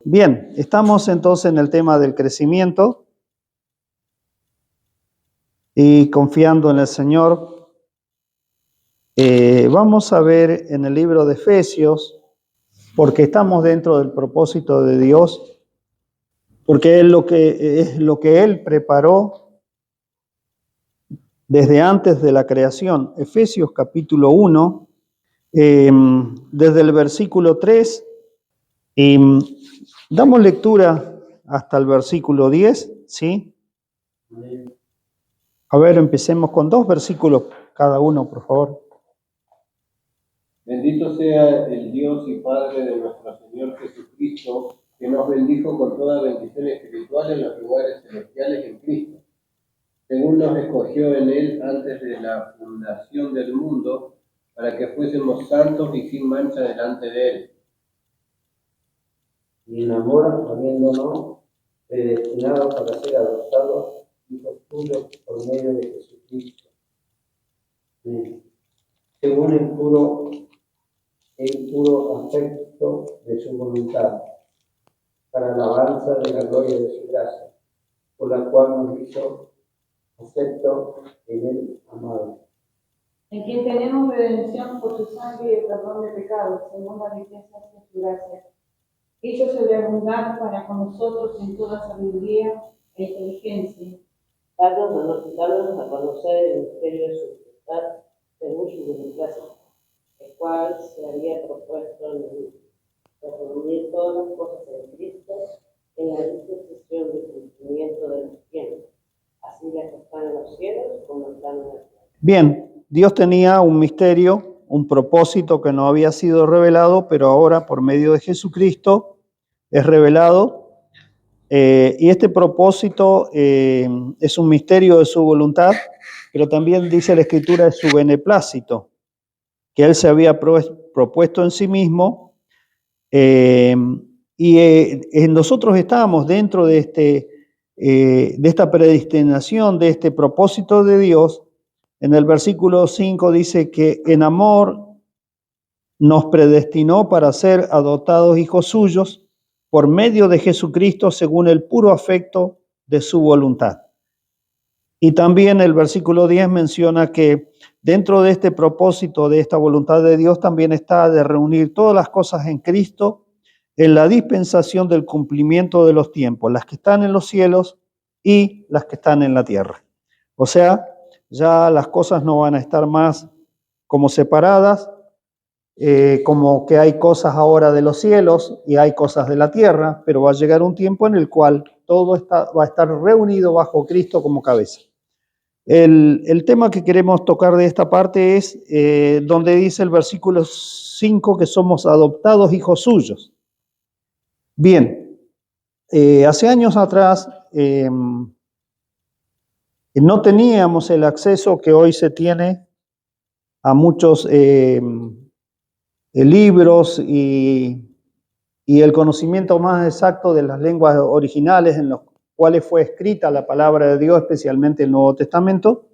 Bien, estamos entonces en el tema del crecimiento y confiando en el Señor. Vamos a ver en el libro de Efesios, porque estamos dentro del propósito de Dios, porque es lo que Él preparó desde antes de la creación. Efesios capítulo 1, desde el versículo 3, y damos lectura hasta el versículo 10, ¿sí? A ver, empecemos con 2 versículos cada uno, por favor. Bendito sea el Dios y Padre de nuestro Señor Jesucristo, que nos bendijo con toda bendición espiritual en los lugares celestiales en Cristo, según nos escogió en Él antes de la fundación del mundo, para que fuésemos santos y sin mancha delante de Él. Y en amor, habiéndonos predestinados para ser adoptados hijos tuyos por medio de Jesucristo, según el puro afecto de su voluntad, para alabanza de la gloria de su gracia, por la cual nos hizo acepto en el amado. En quien tenemos redención por su sangre y el perdón de pecados, según la riqueza de su gracia. Hizo sobreabundar para con nosotros en toda sabiduría e inteligencia, dándonos a conocer el misterio de su voluntad, según su beneplácito, el cual se había propuesto de reunir todas las cosas en Cristo, en la dispensación del cumplimiento de los tiempos, así las que están en los cielos como están en la tierra. Bien, Dios tenía un misterio, un propósito que no había sido revelado, pero ahora por medio de Jesucristo es revelado. Y este propósito es un misterio de su voluntad, pero también dice la Escritura de su beneplácito, que Él se había propuesto en sí mismo. Nosotros estábamos dentro de esta predestinación, de este propósito de Dios. En el versículo 5 dice que en amor nos predestinó para ser adoptados hijos suyos por medio de Jesucristo según el puro afecto de su voluntad. Y también el versículo 10 menciona que dentro de este propósito, de esta voluntad de Dios, también está de reunir todas las cosas en Cristo en la dispensación del cumplimiento de los tiempos, las que están en los cielos y las que están en la tierra. O sea, ya las cosas no van a estar más como separadas, como que hay cosas ahora de los cielos y hay cosas de la tierra, pero va a llegar un tiempo en el cual todo va a estar reunido bajo Cristo como cabeza. El tema que queremos tocar de esta parte es donde dice el versículo 5 que somos adoptados hijos suyos. Bien, hace años atrás no teníamos el acceso que hoy se tiene a muchos libros y el conocimiento más exacto de las lenguas originales en los cuales fue escrita la palabra de Dios, especialmente el Nuevo Testamento.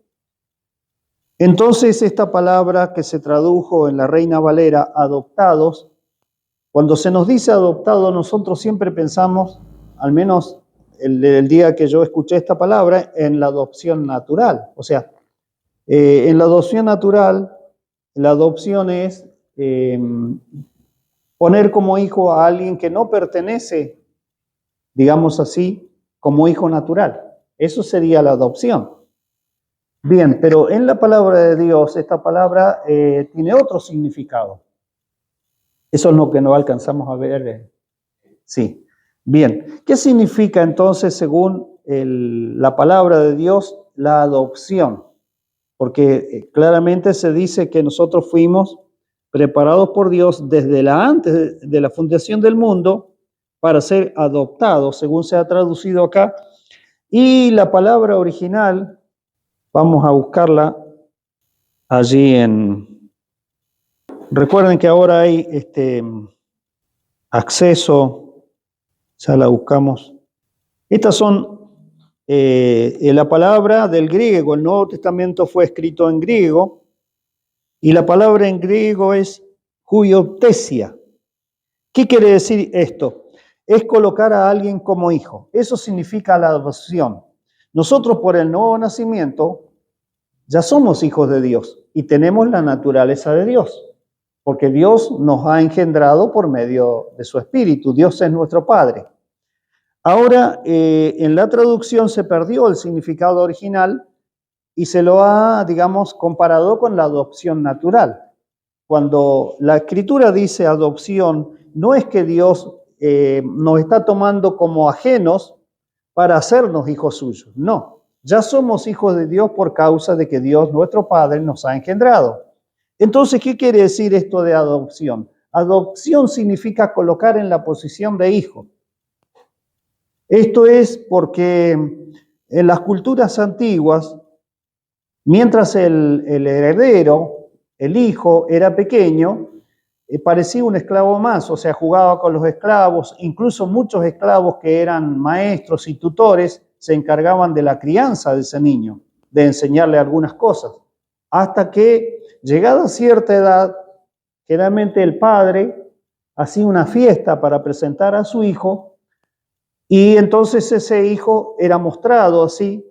Entonces, esta palabra que se tradujo en la Reina Valera, adoptados, cuando se nos dice adoptado, nosotros siempre pensamos, al menos el día que yo escuché esta palabra, en la adopción natural. O sea, en la adopción natural, la adopción es poner como hijo a alguien que no pertenece, digamos así, como hijo natural. Eso sería la adopción. Bien, pero en la palabra de Dios, esta palabra tiene otro significado. Eso es lo que no alcanzamos a ver. Sí. Bien, ¿qué significa entonces, según la palabra de Dios, la adopción? Porque claramente se dice que nosotros fuimos preparados por Dios desde antes de la fundación del mundo para ser adoptados, según se ha traducido acá. Y la palabra original, vamos a buscarla allí Recuerden que ahora hay acceso, ya la buscamos. Estas son la palabra del griego. El Nuevo Testamento fue escrito en griego y la palabra en griego es huiotesia. ¿Qué quiere decir esto? es colocar a alguien como hijo. Eso significa la adopción. Nosotros por el nuevo nacimiento ya somos hijos de Dios y tenemos la naturaleza de Dios, porque Dios nos ha engendrado por medio de su Espíritu. Dios es nuestro Padre. Ahora, en la traducción se perdió el significado original y se lo ha, digamos, comparado con la adopción natural. Cuando la Escritura dice adopción, no es que Dios nos está tomando como ajenos para hacernos hijos suyos. No, ya somos hijos de Dios por causa de que Dios, nuestro Padre, nos ha engendrado. Entonces, ¿qué quiere decir esto de adopción? Adopción significa colocar en la posición de hijo. Esto es porque en las culturas antiguas, mientras el heredero, el hijo, era pequeño, parecía un esclavo más, o sea, jugaba con los esclavos, incluso muchos esclavos que eran maestros y tutores se encargaban de la crianza de ese niño, de enseñarle algunas cosas, hasta que, llegada cierta edad, generalmente el padre hacía una fiesta para presentar a su hijo, y entonces ese hijo era mostrado así,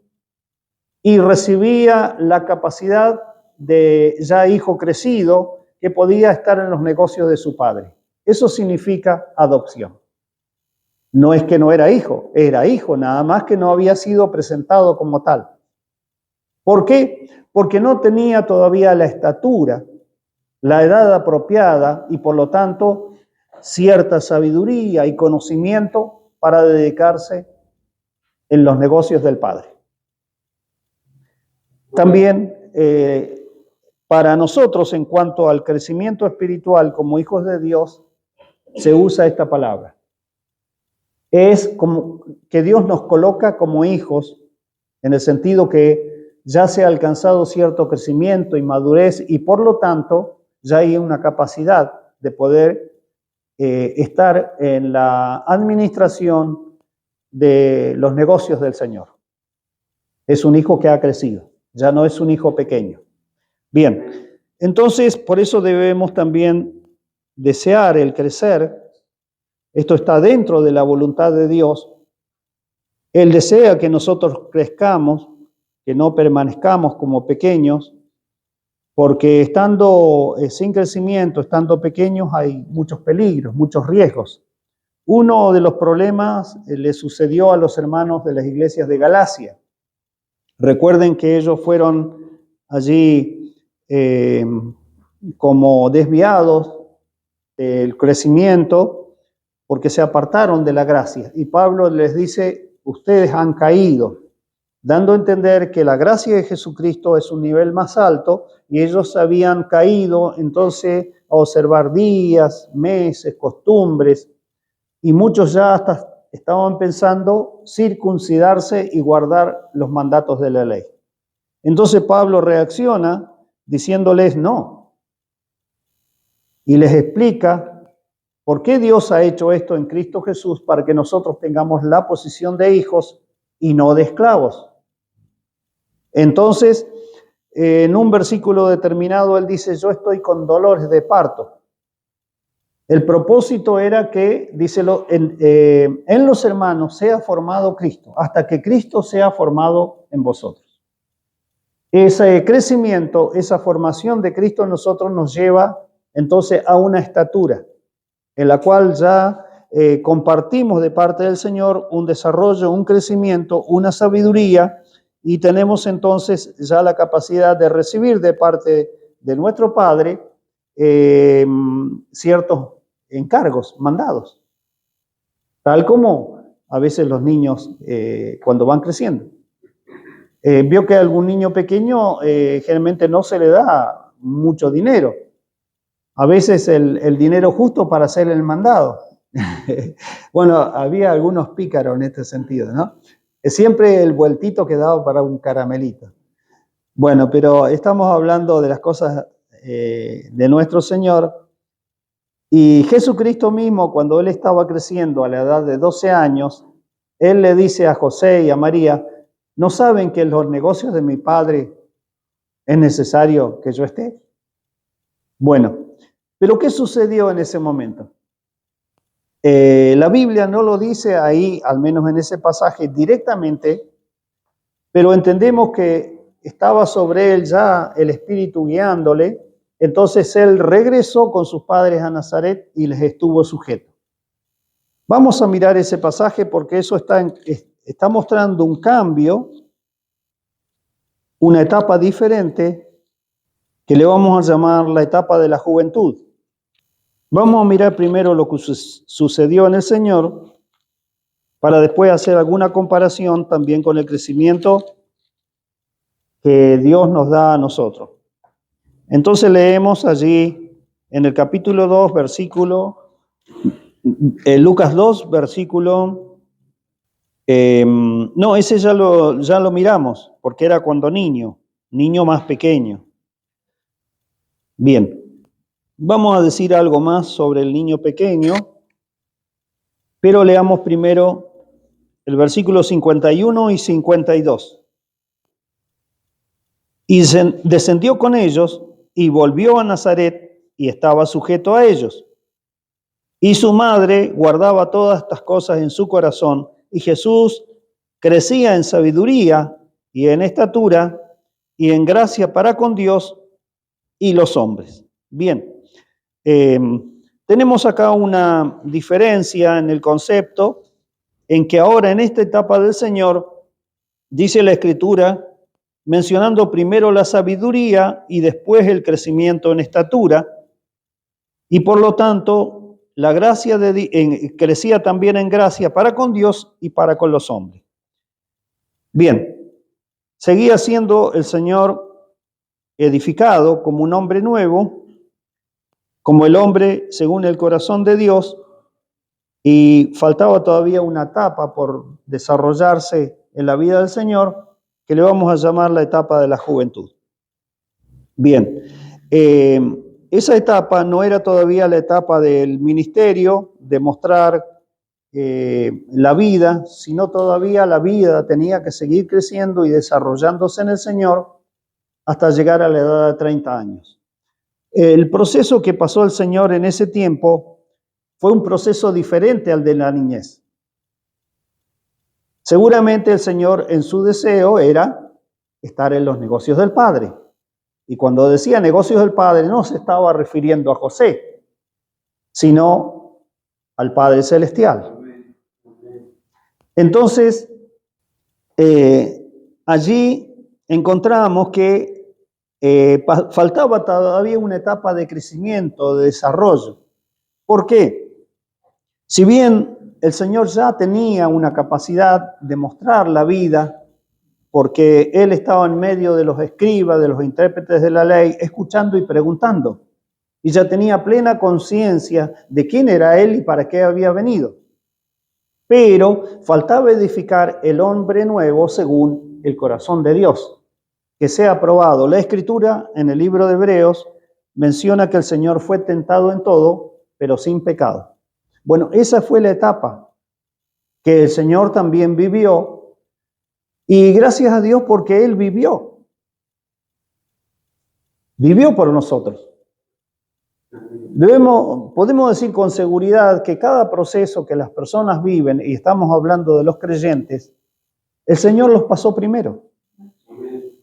y recibía la capacidad de ya hijo crecido, que podía estar en los negocios de su padre. Eso significa adopción. No es que no era hijo, nada más que no había sido presentado como tal. ¿Por qué? Porque no tenía todavía la estatura, la edad apropiada y por lo tanto cierta sabiduría y conocimiento para dedicarse en los negocios del padre. También para nosotros, en cuanto al crecimiento espiritual como hijos de Dios, se usa esta palabra. Es como que Dios nos coloca como hijos, en el sentido que ya se ha alcanzado cierto crecimiento y madurez y por lo tanto ya hay una capacidad de poder estar en la administración de los negocios del Señor. Es un hijo que ha crecido, ya no es un hijo pequeño. Bien, entonces por eso debemos también desear el crecer. Esto está dentro de la voluntad de Dios. Él desea que nosotros crezcamos, que no permanezcamos como pequeños, porque estando sin crecimiento, estando pequeños, hay muchos peligros, muchos riesgos. Uno de los problemas le sucedió a los hermanos de las iglesias de Galacia. Recuerden que ellos fueron allí como desviados del crecimiento porque se apartaron de la gracia. Y Pablo les dice, ustedes han caído, dando a entender que la gracia de Jesucristo es un nivel más alto y ellos habían caído entonces a observar días, meses, costumbres y muchos ya hasta estaban pensando circuncidarse y guardar los mandatos de la ley. Entonces Pablo reacciona diciéndoles no. Y les explica por qué Dios ha hecho esto en Cristo Jesús para que nosotros tengamos la posición de hijos y no de esclavos. Entonces, en un versículo determinado, él dice, yo estoy con dolores de parto. El propósito era que, díselo, en los hermanos sea formado Cristo, hasta que Cristo sea formado en vosotros. Ese crecimiento, esa formación de Cristo en nosotros nos lleva entonces a una estatura en la cual ya compartimos de parte del Señor un desarrollo, un crecimiento, una sabiduría y tenemos entonces ya la capacidad de recibir de parte de nuestro Padre ciertos encargos, mandados, tal como a veces los niños cuando van creciendo. Vio que a algún niño pequeño generalmente no se le da mucho dinero. A veces el dinero justo para hacer el mandado. Bueno, había algunos pícaros en este sentido, ¿no? Siempre el vueltito quedaba para un caramelito. Bueno, pero estamos hablando de las cosas de nuestro Señor. Y Jesucristo mismo, cuando Él estaba creciendo a la edad de 12 años, Él le dice a José y a María, ¿no saben que en los negocios de mi Padre es necesario que yo esté? Bueno, pero ¿qué sucedió en ese momento? La Biblia no lo dice ahí, al menos en ese pasaje, directamente, pero entendemos que estaba sobre él ya el Espíritu guiándole. Entonces él regresó con sus padres a Nazaret y les estuvo sujeto. Vamos a mirar ese pasaje porque eso está mostrando un cambio, una etapa diferente que le vamos a llamar la etapa de la juventud. Vamos a mirar primero lo que sucedió en el Señor para después hacer alguna comparación también con el crecimiento que Dios nos da a nosotros. Entonces leemos allí en el capítulo 2, Lucas 2, versículo, no, ese ya lo miramos, porque era cuando niño más pequeño. Bien, vamos a decir algo más sobre el niño pequeño, pero leamos primero el versículo 51 y 52. Y descendió con ellos y volvió a Nazaret y estaba sujeto a ellos. Y su madre guardaba todas estas cosas en su corazón, y Jesús crecía en sabiduría y en estatura y en gracia para con Dios y los hombres. Bien, tenemos acá una diferencia en el concepto, en que ahora en esta etapa del Señor, dice la Escritura, mencionando primero la sabiduría y después el crecimiento en estatura, y por lo tanto la gracia crecía también en gracia para con Dios y para con los hombres. Bien, seguía siendo el Señor edificado como un hombre nuevo, como el hombre según el corazón de Dios, y faltaba todavía una etapa por desarrollarse en la vida del Señor, que le vamos a llamar la etapa de la juventud. Bien, esa etapa no era todavía la etapa del ministerio, de mostrar la vida, sino todavía la vida tenía que seguir creciendo y desarrollándose en el Señor hasta llegar a la edad de 30 años. El proceso que pasó el Señor en ese tiempo fue un proceso diferente al de la niñez. Seguramente el Señor en su deseo era estar en los negocios del Padre. Y cuando decía negocios del Padre no se estaba refiriendo a José, sino al Padre Celestial. Entonces, allí encontramos que faltaba todavía una etapa de crecimiento, de desarrollo. ¿Por qué? Si bien el Señor ya tenía una capacidad de mostrar la vida, porque Él estaba en medio de los escribas, de los intérpretes de la ley, escuchando y preguntando, y ya tenía plena conciencia de quién era Él y para qué había venido. Pero faltaba edificar el hombre nuevo según el corazón de Dios, que sea aprobado. La Escritura en el libro de Hebreos menciona que el Señor fue tentado en todo, pero sin pecado. Bueno, esa fue la etapa que el Señor también vivió, y gracias a Dios porque Él vivió por nosotros. Podemos decir con seguridad que cada proceso que las personas viven, y estamos hablando de los creyentes, el Señor los pasó primero,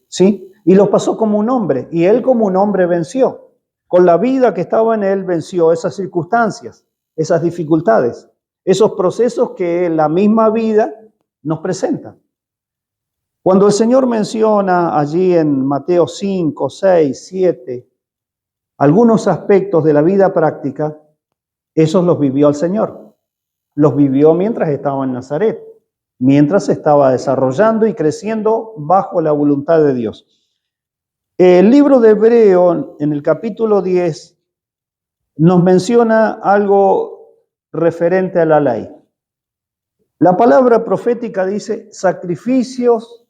¿sí? Y los pasó como un hombre, y Él como un hombre venció. Con la vida que estaba en Él venció esas circunstancias, esas dificultades, esos procesos que la misma vida nos presenta. Cuando el Señor menciona allí en Mateo 5, 6, 7, algunos aspectos de la vida práctica, esos los vivió el Señor. Los vivió mientras estaba en Nazaret, mientras se estaba desarrollando y creciendo bajo la voluntad de Dios. El libro de Hebreo, en el capítulo 10, nos menciona algo referente a la ley. La palabra profética dice: sacrificios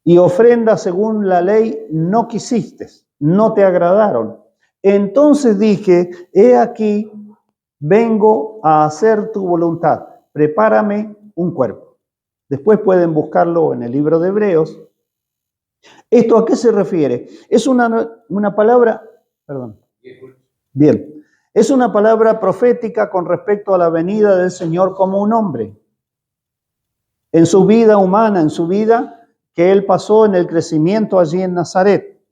y ofrendas según la ley no quisiste, no te agradaron. Entonces dije: he aquí, vengo a hacer tu voluntad, prepárame un cuerpo. Después pueden buscarlo en el libro de Hebreos. ¿Esto a qué se refiere? Es una palabra, perdón. Bien, Es una palabra profética con respecto a la venida del Señor como un hombre. En su vida humana, en su vida que Él pasó en el crecimiento allí en Nazaret.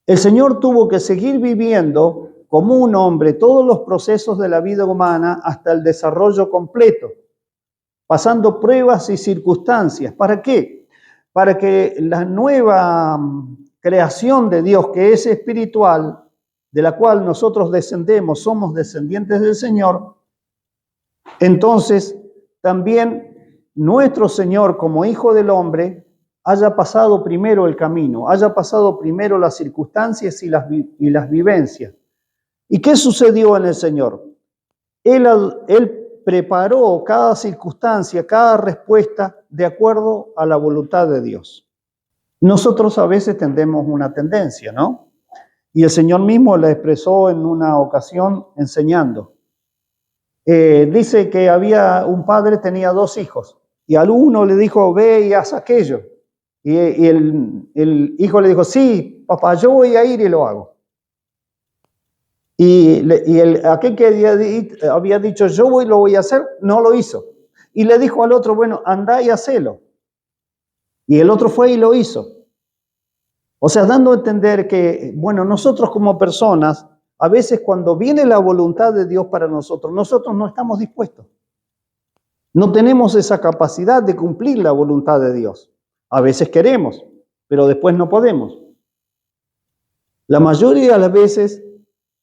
El Señor tuvo que seguir viviendo como un hombre todos los procesos de la vida humana hasta el desarrollo completo, pasando pruebas y circunstancias. ¿Para qué? Para que la nueva creación de Dios, que es espiritual, de la cual nosotros descendemos, somos descendientes del Señor, entonces también nuestro Señor como Hijo del Hombre haya pasado primero el camino, haya pasado primero las circunstancias y las vivencias. ¿Y qué sucedió en el Señor? Él preparó cada circunstancia, cada respuesta de acuerdo a la voluntad de Dios. Nosotros a veces tenemos una tendencia, ¿no? Y el Señor mismo la expresó en una ocasión enseñando. Dice que había un padre, tenía 2 hijos, y al uno le dijo, ve y haz aquello. Y el hijo le dijo, sí, papá, yo voy a ir y lo hago. Y aquel que había dicho, yo lo voy a hacer, no lo hizo. Y le dijo al otro, bueno, anda y hacelo. Y el otro fue y lo hizo. O sea, dando a entender que, bueno, nosotros como personas, a veces cuando viene la voluntad de Dios para nosotros no estamos dispuestos. No tenemos esa capacidad de cumplir la voluntad de Dios. A veces queremos, pero después no podemos. La mayoría de las veces,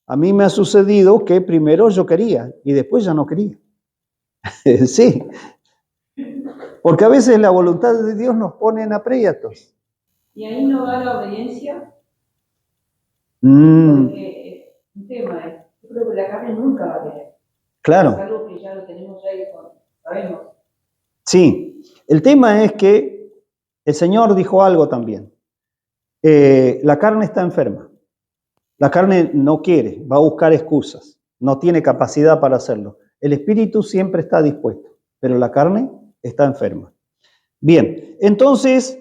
a mí me ha sucedido que primero yo quería y después ya no quería. Sí, porque a veces la voluntad de Dios nos pone en aprietos. Y ahí no va la obediencia, porque un tema es, yo creo que la carne nunca va a querer. Claro. Es algo que ya lo tenemos ahí, sabemos. Sí, el tema es que el Señor dijo algo también. La carne está enferma. La carne no quiere, va a buscar excusas, no tiene capacidad para hacerlo. El espíritu siempre está dispuesto, pero la carne está enferma. Bien, entonces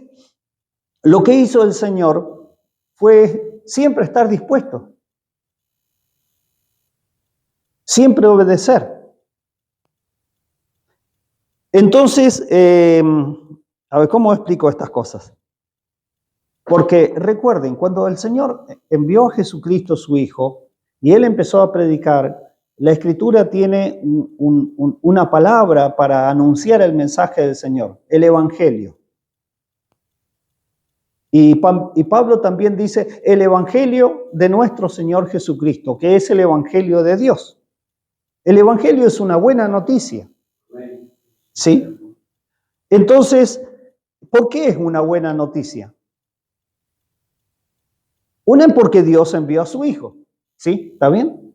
lo que hizo el Señor fue siempre estar dispuesto, siempre obedecer. Entonces, a ver, ¿cómo explico estas cosas? Porque recuerden, cuando el Señor envió a Jesucristo su Hijo y Él empezó a predicar, la Escritura tiene una palabra para anunciar el mensaje del Señor, el Evangelio. Y Pablo también dice el Evangelio de nuestro Señor Jesucristo, que es el Evangelio de Dios. El Evangelio es una buena noticia. ¿Sí? Entonces, ¿por qué es una buena noticia? Una, porque Dios envió a su Hijo. ¿Sí? ¿Está bien?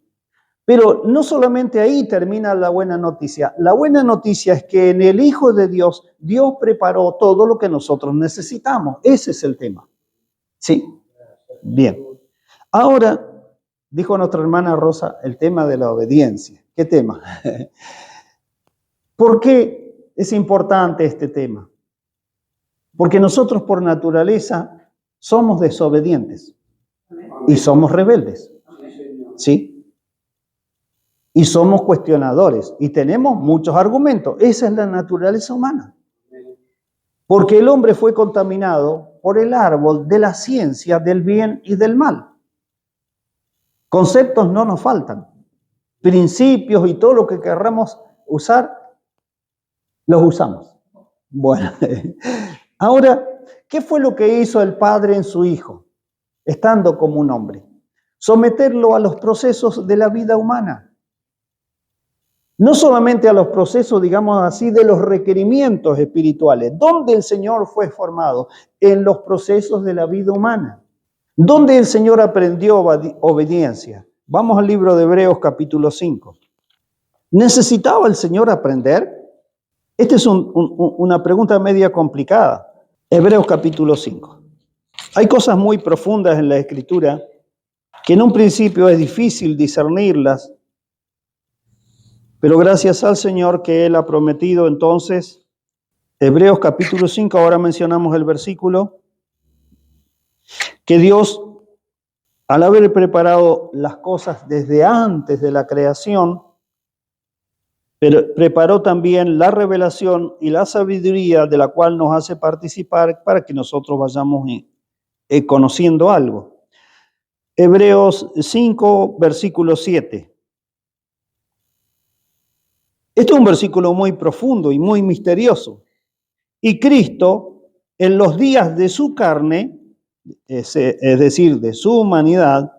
Pero no solamente ahí termina la buena noticia. La buena noticia es que en el Hijo de Dios, Dios preparó todo lo que nosotros necesitamos. Ese es el tema. ¿Sí? Bien. Ahora, dijo nuestra hermana Rosa, el tema de la obediencia. ¿Qué tema? ¿Por qué es importante este tema? Porque nosotros por naturaleza somos desobedientes y somos rebeldes. ¿Sí? Y somos cuestionadores y tenemos muchos argumentos. Esa es la naturaleza humana. Porque el hombre fue contaminado por el árbol de la ciencia del bien y del mal. Conceptos no nos faltan. Principios y todo lo que querramos usar, los usamos. Bueno, ahora, ¿qué fue lo que hizo el Padre en su Hijo, estando como un hombre? Someterlo a los procesos de la vida humana. No solamente a los procesos, digamos así, de los requerimientos espirituales. ¿Dónde el Señor fue formado? En los procesos de la vida humana. ¿Dónde el Señor aprendió obediencia? Vamos al libro de Hebreos capítulo 5. ¿Necesitaba el Señor aprender? Esta es una pregunta media complicada. Hebreos capítulo 5. Hay cosas muy profundas en la Escritura que en un principio es difícil discernirlas, pero gracias al Señor que Él ha prometido entonces, Hebreos capítulo 5, ahora mencionamos el versículo, que Dios al haber preparado las cosas desde antes de la creación, pero preparó también la revelación y la sabiduría de la cual nos hace participar para que nosotros vayamos conociendo algo. Hebreos 5, versículo 7. Este es un versículo muy profundo y muy misterioso. Y Cristo, en los días de su carne, es decir, de su humanidad,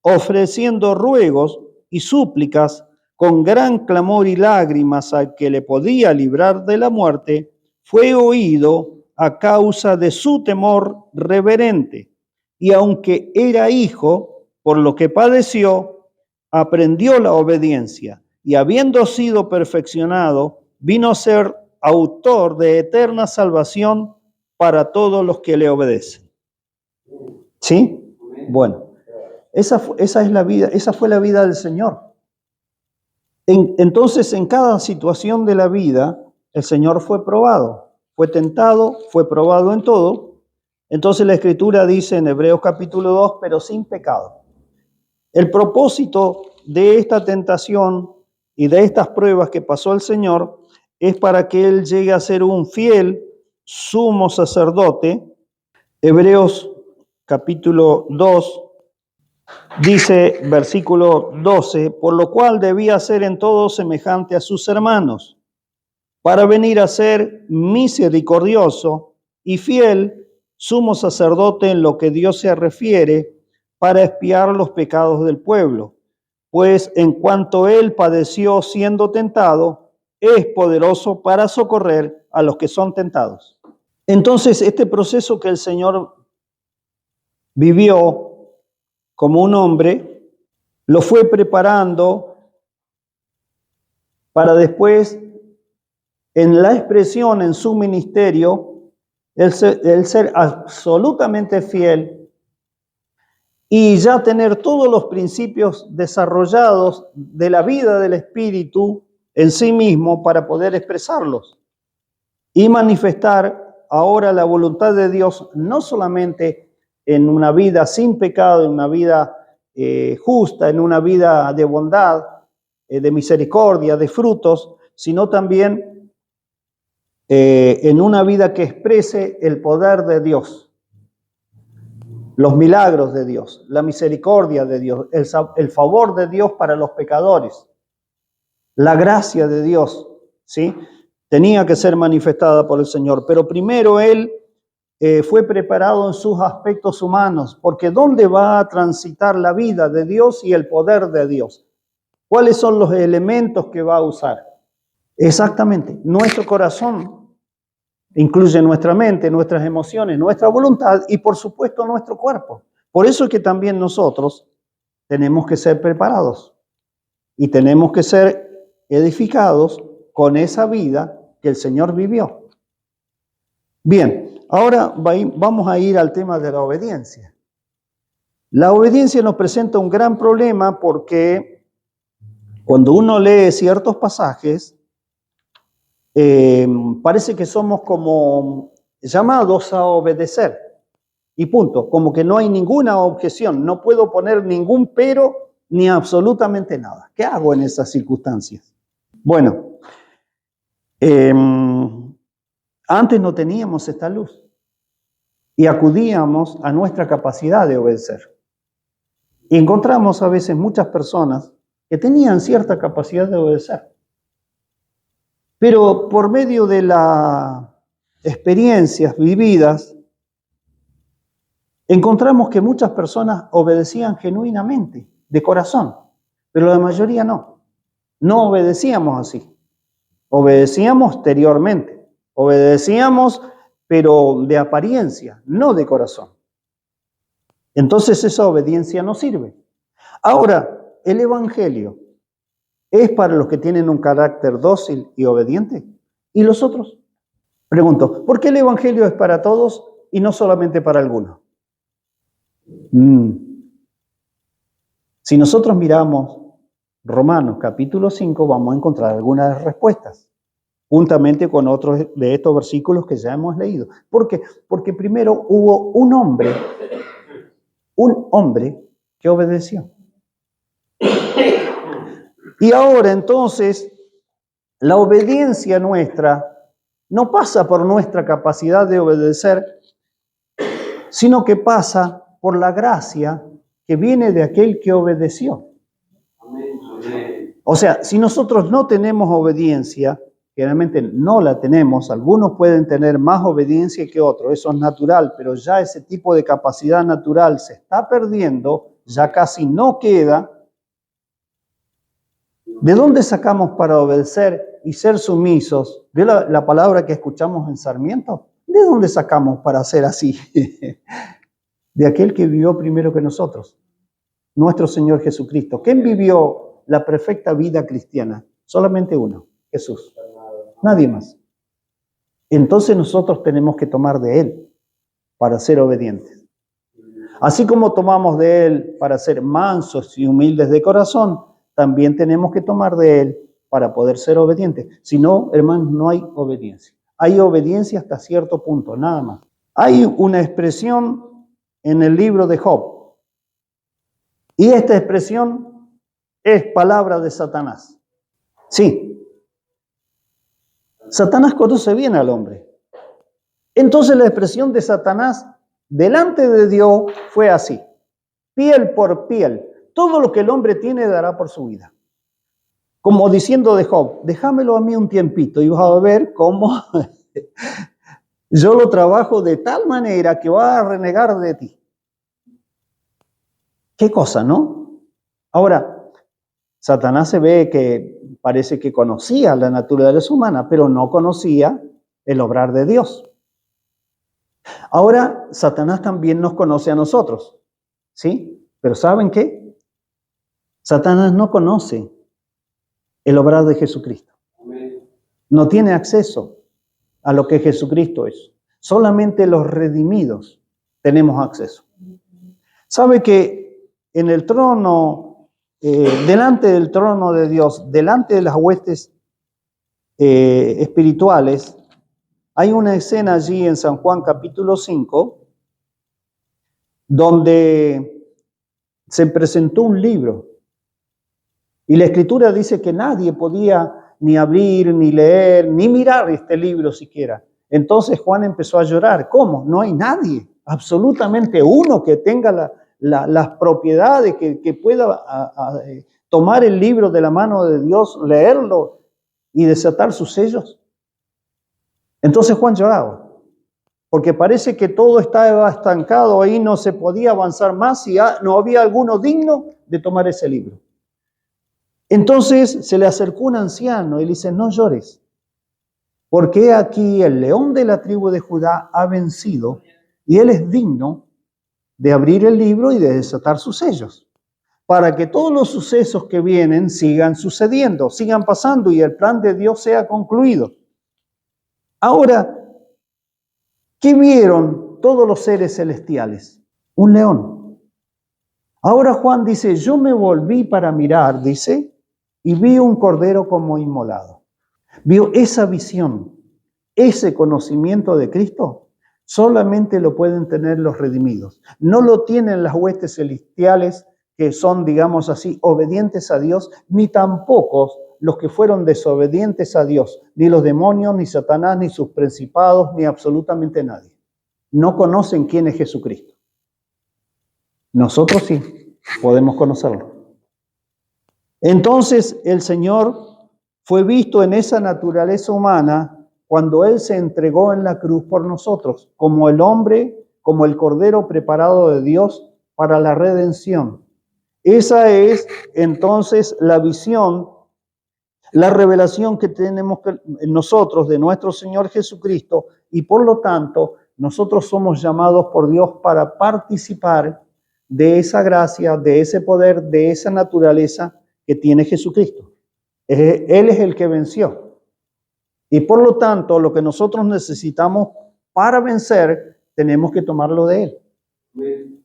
ofreciendo ruegos y súplicas con gran clamor y lágrimas al que le podía librar de la muerte, fue oído a causa de su temor reverente. Y aunque era hijo, por lo que padeció, aprendió la obediencia. Y habiendo sido perfeccionado, vino a ser autor de eterna salvación para todos los que le obedecen. ¿Sí? Bueno, esa es la vida, esa fue la vida del Señor. Entonces, en cada situación de la vida, el Señor fue probado, fue tentado, fue probado en todo. Entonces la Escritura dice en Hebreos capítulo 2, pero sin pecado. El propósito de esta tentación y de estas pruebas que pasó el Señor es para que Él llegue a ser un fiel sumo sacerdote. Hebreos capítulo 2 dice, versículo 12, por lo cual debía ser en todo semejante a sus hermanos, para venir a ser misericordioso y fiel sumo sacerdote en lo que Dios se refiere, para expiar los pecados del pueblo. Pues en cuanto él padeció siendo tentado, es poderoso para socorrer a los que son tentados. Entonces, este proceso que el Señor vivió como un hombre, lo fue preparando para después, en la expresión, en su ministerio, el ser absolutamente fiel y ya tener todos los principios desarrollados de la vida del Espíritu en sí mismo para poder expresarlos y manifestar ahora la voluntad de Dios, no solamente en una vida sin pecado, en una vida justa, en una vida de bondad, de misericordia, de frutos, sino también en una vida que exprese el poder de Dios, los milagros de Dios, la misericordia de Dios, el favor de Dios para los pecadores, la gracia de Dios, ¿sí? Tenía que ser manifestada por el Señor, pero primero Él fue preparado en sus aspectos humanos, porque ¿dónde va a transitar la vida de Dios y el poder de Dios? ¿Cuáles son los elementos que va a usar? Exactamente, nuestro corazón incluye nuestra mente, nuestras emociones, nuestra voluntad y por supuesto nuestro cuerpo. Por eso es que también nosotros tenemos que ser preparados y tenemos que ser edificados con esa vida que el Señor vivió. Bien, ahora vamos a ir al tema de la obediencia. La obediencia nos presenta un gran problema porque cuando uno lee ciertos pasajes, parece que somos como llamados a obedecer y punto, como que no hay ninguna objeción, no puedo poner ningún pero ni absolutamente nada. ¿Qué hago en esas circunstancias? Bueno, antes no teníamos esta luz y acudíamos a nuestra capacidad de obedecer. Y encontramos a veces muchas personas que tenían cierta capacidad de obedecer, pero por medio de las experiencias vividas, encontramos que muchas personas obedecían genuinamente, de corazón, pero la mayoría no. No obedecíamos así. Obedecíamos exteriormente. Obedecíamos, pero de apariencia, no de corazón. Entonces esa obediencia no sirve. Ahora, el Evangelio ¿es para los que tienen un carácter dócil y obediente? ¿Y los otros? Pregunto, ¿por qué el Evangelio es para todos y no solamente para algunos? Si nosotros miramos Romanos capítulo 5, vamos a encontrar algunas respuestas, juntamente con otros de estos versículos que ya hemos leído. ¿Por qué? Porque primero hubo un hombre que obedeció. Y ahora entonces, la obediencia nuestra no pasa por nuestra capacidad de obedecer, sino que pasa por la gracia que viene de aquel que obedeció. O sea, si nosotros no tenemos obediencia, generalmente no la tenemos, algunos pueden tener más obediencia que otros, eso es natural, pero ya ese tipo de capacidad natural se está perdiendo, ya casi no queda. ¿De dónde sacamos para obedecer y ser sumisos? ¿Vio la palabra que escuchamos en Sarmiento? ¿De dónde sacamos para ser así? De aquel que vivió primero que nosotros, nuestro Señor Jesucristo. ¿Quién vivió la perfecta vida cristiana? Solamente uno, Jesús. Nadie más. Entonces nosotros tenemos que tomar de Él para ser obedientes. Así como tomamos de Él para ser mansos y humildes de corazón, también tenemos que tomar de Él para poder ser obedientes. Si no, hermanos, no hay obediencia. Hay obediencia hasta cierto punto, nada más. Hay una expresión en el libro de Job. Y esta expresión es palabra de Satanás. Sí. Satanás conoce bien al hombre. Entonces la expresión de Satanás delante de Dios fue así. Piel por piel. Todo lo que el hombre tiene dará por su vida. Como diciendo de Job, déjamelo a mí un tiempito y vas a ver cómo yo lo trabajo de tal manera que va a renegar de ti. Qué cosa, ¿no? Ahora, Satanás se ve que parece que conocía la naturaleza humana, pero no conocía el obrar de Dios. Ahora, Satanás también nos conoce a nosotros, ¿sí? Pero ¿saben qué? Satanás no conoce el obrar de Jesucristo. No tiene acceso a lo que Jesucristo es. Solamente los redimidos tenemos acceso. ¿Sabe que en el trono, delante del trono de Dios, delante de las huestes espirituales, hay una escena allí en San Juan capítulo 5, donde se presentó un libro. Y la Escritura dice que nadie podía ni abrir, ni leer, ni mirar este libro siquiera. Entonces Juan empezó a llorar. ¿Cómo? No hay nadie, absolutamente uno que tenga las propiedades, que pueda tomar el libro de la mano de Dios, leerlo y desatar sus sellos. Entonces Juan lloraba, porque parece que todo estaba estancado ahí, no se podía avanzar más y no había alguno digno de tomar ese libro. Entonces se le acercó un anciano y le dice, no llores, porque aquí el león de la tribu de Judá ha vencido y él es digno de abrir el libro y de desatar sus sellos, para que todos los sucesos que vienen sigan sucediendo, sigan pasando y el plan de Dios sea concluido. Ahora, ¿qué vieron todos los seres celestiales? Un león. Ahora Juan dice, yo me volví para mirar, dice, y vi un cordero como inmolado. Vio esa visión, ese conocimiento de Cristo, solamente lo pueden tener los redimidos. No lo tienen las huestes celestiales que son, digamos así, obedientes a Dios, ni tampoco los que fueron desobedientes a Dios, ni los demonios, ni Satanás, ni sus principados, ni absolutamente nadie. No conocen quién es Jesucristo. Nosotros sí, podemos conocerlo. Entonces el Señor fue visto en esa naturaleza humana cuando Él se entregó en la cruz por nosotros, como el hombre, como el cordero preparado de Dios para la redención. Esa es entonces la visión, la revelación que tenemos nosotros de nuestro Señor Jesucristo, y por lo tanto nosotros somos llamados por Dios para participar de esa gracia, de ese poder, de esa naturaleza que tiene Jesucristo. Él es el que venció. Y por lo tanto, lo que nosotros necesitamos para vencer, tenemos que tomarlo de Él.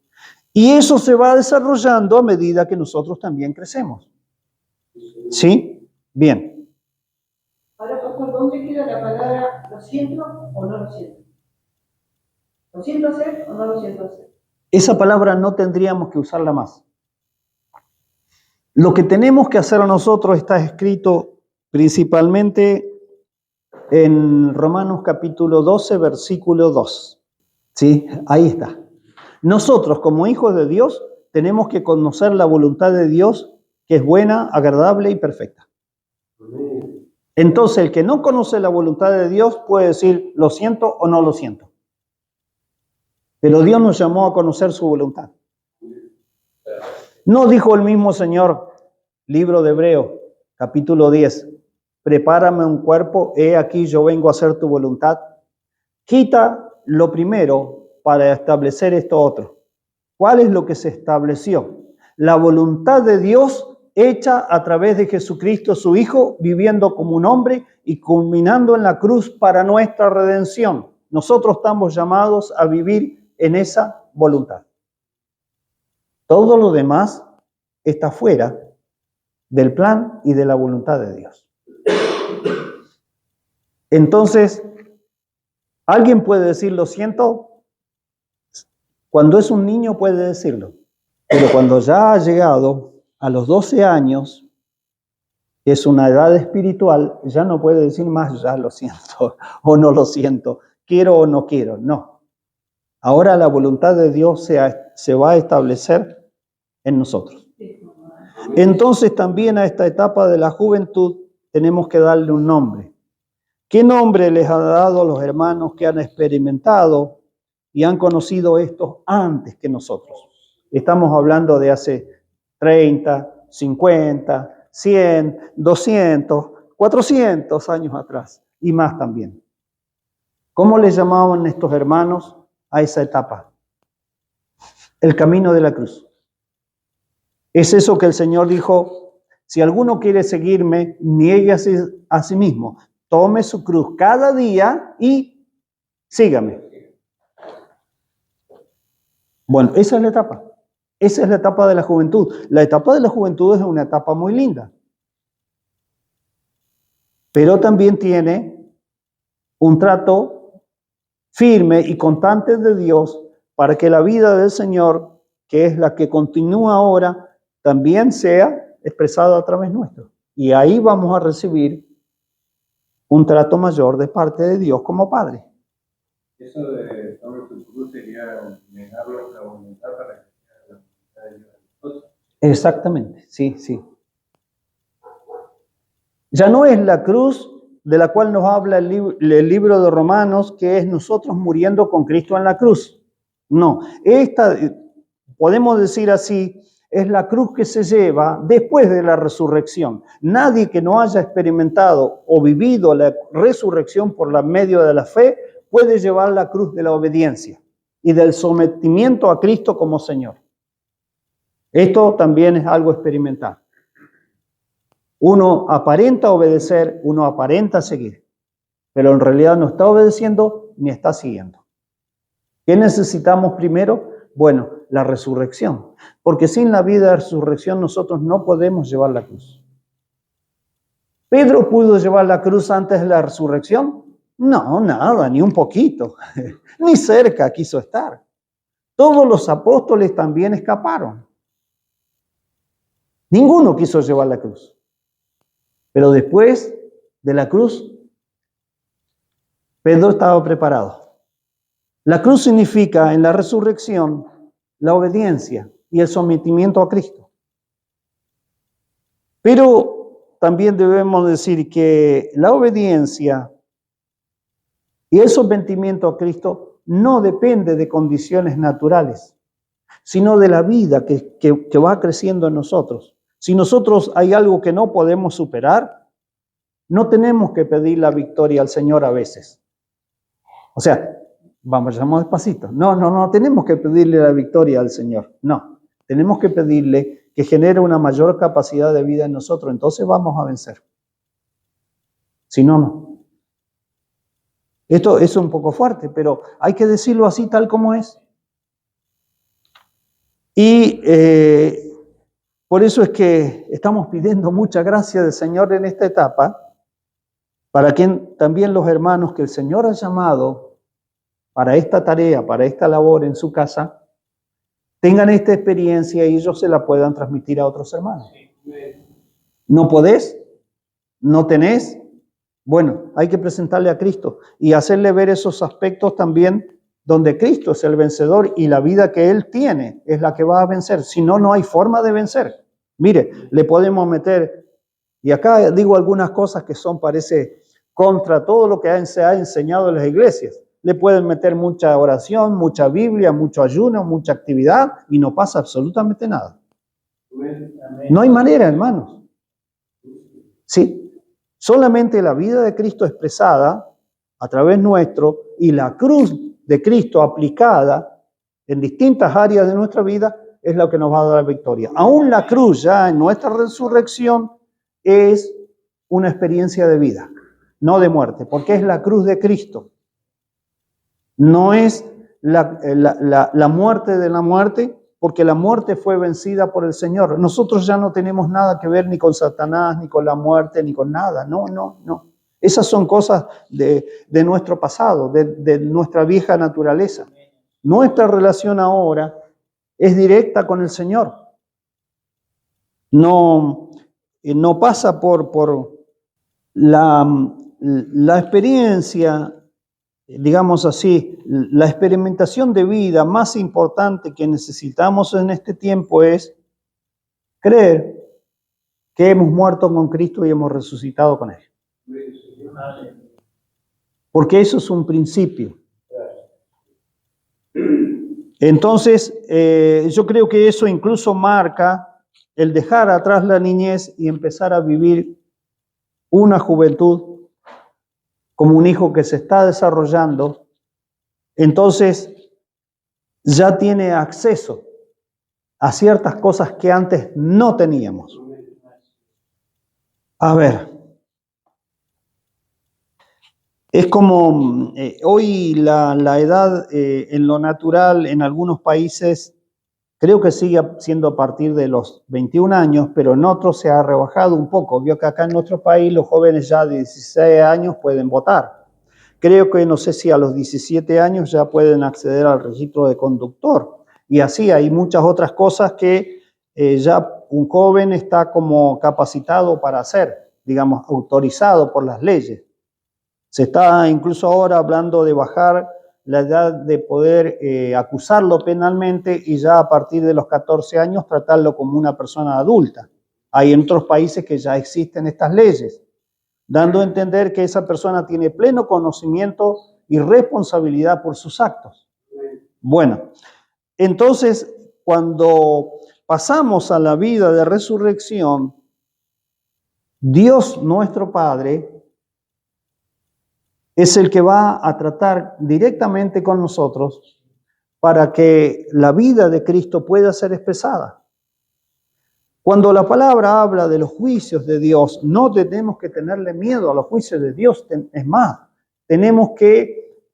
Y eso se va desarrollando a medida que nosotros también crecemos. ¿Sí? Bien. Ahora, pastor, ¿dónde queda la palabra lo siento o no lo siento? ¿Lo siento hacer o no lo siento hacer? Esa palabra no tendríamos que usarla más. Lo que tenemos que hacer nosotros está escrito principalmente en Romanos capítulo 12, versículo 2. ¿Sí? Ahí está. Nosotros, como hijos de Dios, tenemos que conocer la voluntad de Dios, que es buena, agradable y perfecta. Entonces, el que no conoce la voluntad de Dios puede decir, lo siento o no lo siento. Pero Dios nos llamó a conocer su voluntad. ¿No dijo el mismo Señor, libro de Hebreos, capítulo 10, prepárame un cuerpo, he aquí yo vengo a hacer tu voluntad? Quita lo primero para establecer esto otro. ¿Cuál es lo que se estableció? La voluntad de Dios hecha a través de Jesucristo, su Hijo, viviendo como un hombre y culminando en la cruz para nuestra redención. Nosotros estamos llamados a vivir en esa voluntad. Todo lo demás está fuera del plan y de la voluntad de Dios. Entonces, ¿alguien puede decir lo siento? Cuando es un niño puede decirlo, pero cuando ya ha llegado a los 12 años, es una edad espiritual, ya no puede decir más, ya lo siento o no lo siento, quiero o no quiero, no. Ahora la voluntad de Dios se va a establecer en nosotros. Entonces también a esta etapa de la juventud tenemos que darle un nombre. ¿Qué nombre les ha dado los hermanos que han experimentado y han conocido esto antes que nosotros? Estamos hablando de hace 30, 50, 100, 200, 400 años atrás y más también. ¿Cómo le llamaban estos hermanos a esa etapa? El camino de la cruz. Es eso que el Señor dijo, si alguno quiere seguirme, niéguese a sí mismo, tome su cruz cada día y sígame. Bueno, esa es la etapa. Esa es la etapa de la juventud. La etapa de la juventud es una etapa muy linda. Pero también tiene un trato firme y constante de Dios para que la vida del Señor, que es la que continúa ahora, también sea expresada a través nuestro. Y ahí vamos a recibir un trato mayor de parte de Dios como Padre. Eso de tome tu cruz sería negar nuestra voluntad para que sea la voluntad de Dios en nosotros. Exactamente, sí, sí. Ya no es la cruz de la cual nos habla el libro de Romanos, que es nosotros muriendo con Cristo en la cruz. No, esta, podemos decir así, es la cruz que se lleva después de la resurrección. Nadie que no haya experimentado o vivido la resurrección por medio de la fe puede llevar la cruz de la obediencia y del sometimiento a Cristo como Señor. Esto también es algo experimental. Uno aparenta obedecer, uno aparenta seguir, pero en realidad no está obedeciendo ni está siguiendo. ¿Qué necesitamos primero? Bueno, la resurrección, porque sin la vida de resurrección nosotros no podemos llevar la cruz. ¿Pedro pudo llevar la cruz antes de la resurrección? No, nada, ni un poquito, ni cerca quiso estar. Todos los apóstoles también escaparon. Ninguno quiso llevar la cruz. Pero después de la cruz, Pedro estaba preparado. La cruz significa en la resurrección la obediencia y el sometimiento a Cristo. Pero también debemos decir que la obediencia y el sometimiento a Cristo no depende de condiciones naturales, sino de la vida que va creciendo en nosotros. Si nosotros hay algo que no podemos superar, no tenemos que pedir la victoria al Señor a veces. O sea, vamos despacito. No tenemos que pedirle la victoria al Señor. No, tenemos que pedirle que genere una mayor capacidad de vida en nosotros. Entonces vamos a vencer. Si no, no. Esto es un poco fuerte, pero hay que decirlo así tal como es. Y por eso es que estamos pidiendo mucha gracia del Señor en esta etapa, para que también los hermanos que el Señor ha llamado para esta tarea, para esta labor en su casa, tengan esta experiencia y ellos se la puedan transmitir a otros hermanos. ¿No podés? ¿No tenés? Bueno, hay que presentarle a Cristo y hacerle ver esos aspectos también donde Cristo es el vencedor y la vida que Él tiene es la que va a vencer. Si no, no hay forma de vencer. Mire, le podemos meter, y acá digo algunas cosas que son, parece, contra todo lo que se ha enseñado en las iglesias. Le pueden meter mucha oración, mucha Biblia, mucho ayuno, mucha actividad y no pasa absolutamente nada. No hay manera, hermanos. Sí. Solamente la vida de Cristo expresada a través nuestro y la cruz de Cristo aplicada en distintas áreas de nuestra vida es lo que nos va a dar la victoria. Aún la cruz ya en nuestra resurrección es una experiencia de vida, no de muerte, porque es la cruz de Cristo. No es la muerte de la muerte, porque la muerte fue vencida por el Señor. Nosotros ya no tenemos nada que ver ni con Satanás, ni con la muerte, ni con nada. No. Esas son cosas de nuestro pasado, de nuestra vieja naturaleza. Nuestra relación ahora es directa con el Señor. No pasa por la experiencia, digamos así, la experimentación de vida más importante que necesitamos en este tiempo es creer que hemos muerto con Cristo y hemos resucitado con Él. Porque eso es un principio. Entonces, yo creo que eso incluso marca el dejar atrás la niñez y empezar a vivir una juventud como un hijo que se está desarrollando. Entonces, ya tiene acceso a ciertas cosas que antes no teníamos. A ver, es como hoy la edad en lo natural en algunos países creo que sigue siendo a partir de los 21 años, pero en otros se ha rebajado un poco. Vio que acá en nuestro país los jóvenes ya de 16 años pueden votar. Creo que no sé si a los 17 años ya pueden acceder al registro de conductor. Y así hay muchas otras cosas que ya un joven está como capacitado para hacer, digamos, autorizado por las leyes. Se está incluso ahora hablando de bajar la edad de poder acusarlo penalmente y ya a partir de los 14 años tratarlo como una persona adulta. Hay en otros países que ya existen estas leyes, dando a entender que esa persona tiene pleno conocimiento y responsabilidad por sus actos. Bueno, entonces cuando pasamos a la vida de resurrección, Dios nuestro Padre es el que va a tratar directamente con nosotros para que la vida de Cristo pueda ser expresada. Cuando la palabra habla de los juicios de Dios, no tenemos que tenerle miedo a los juicios de Dios. Es más, tenemos que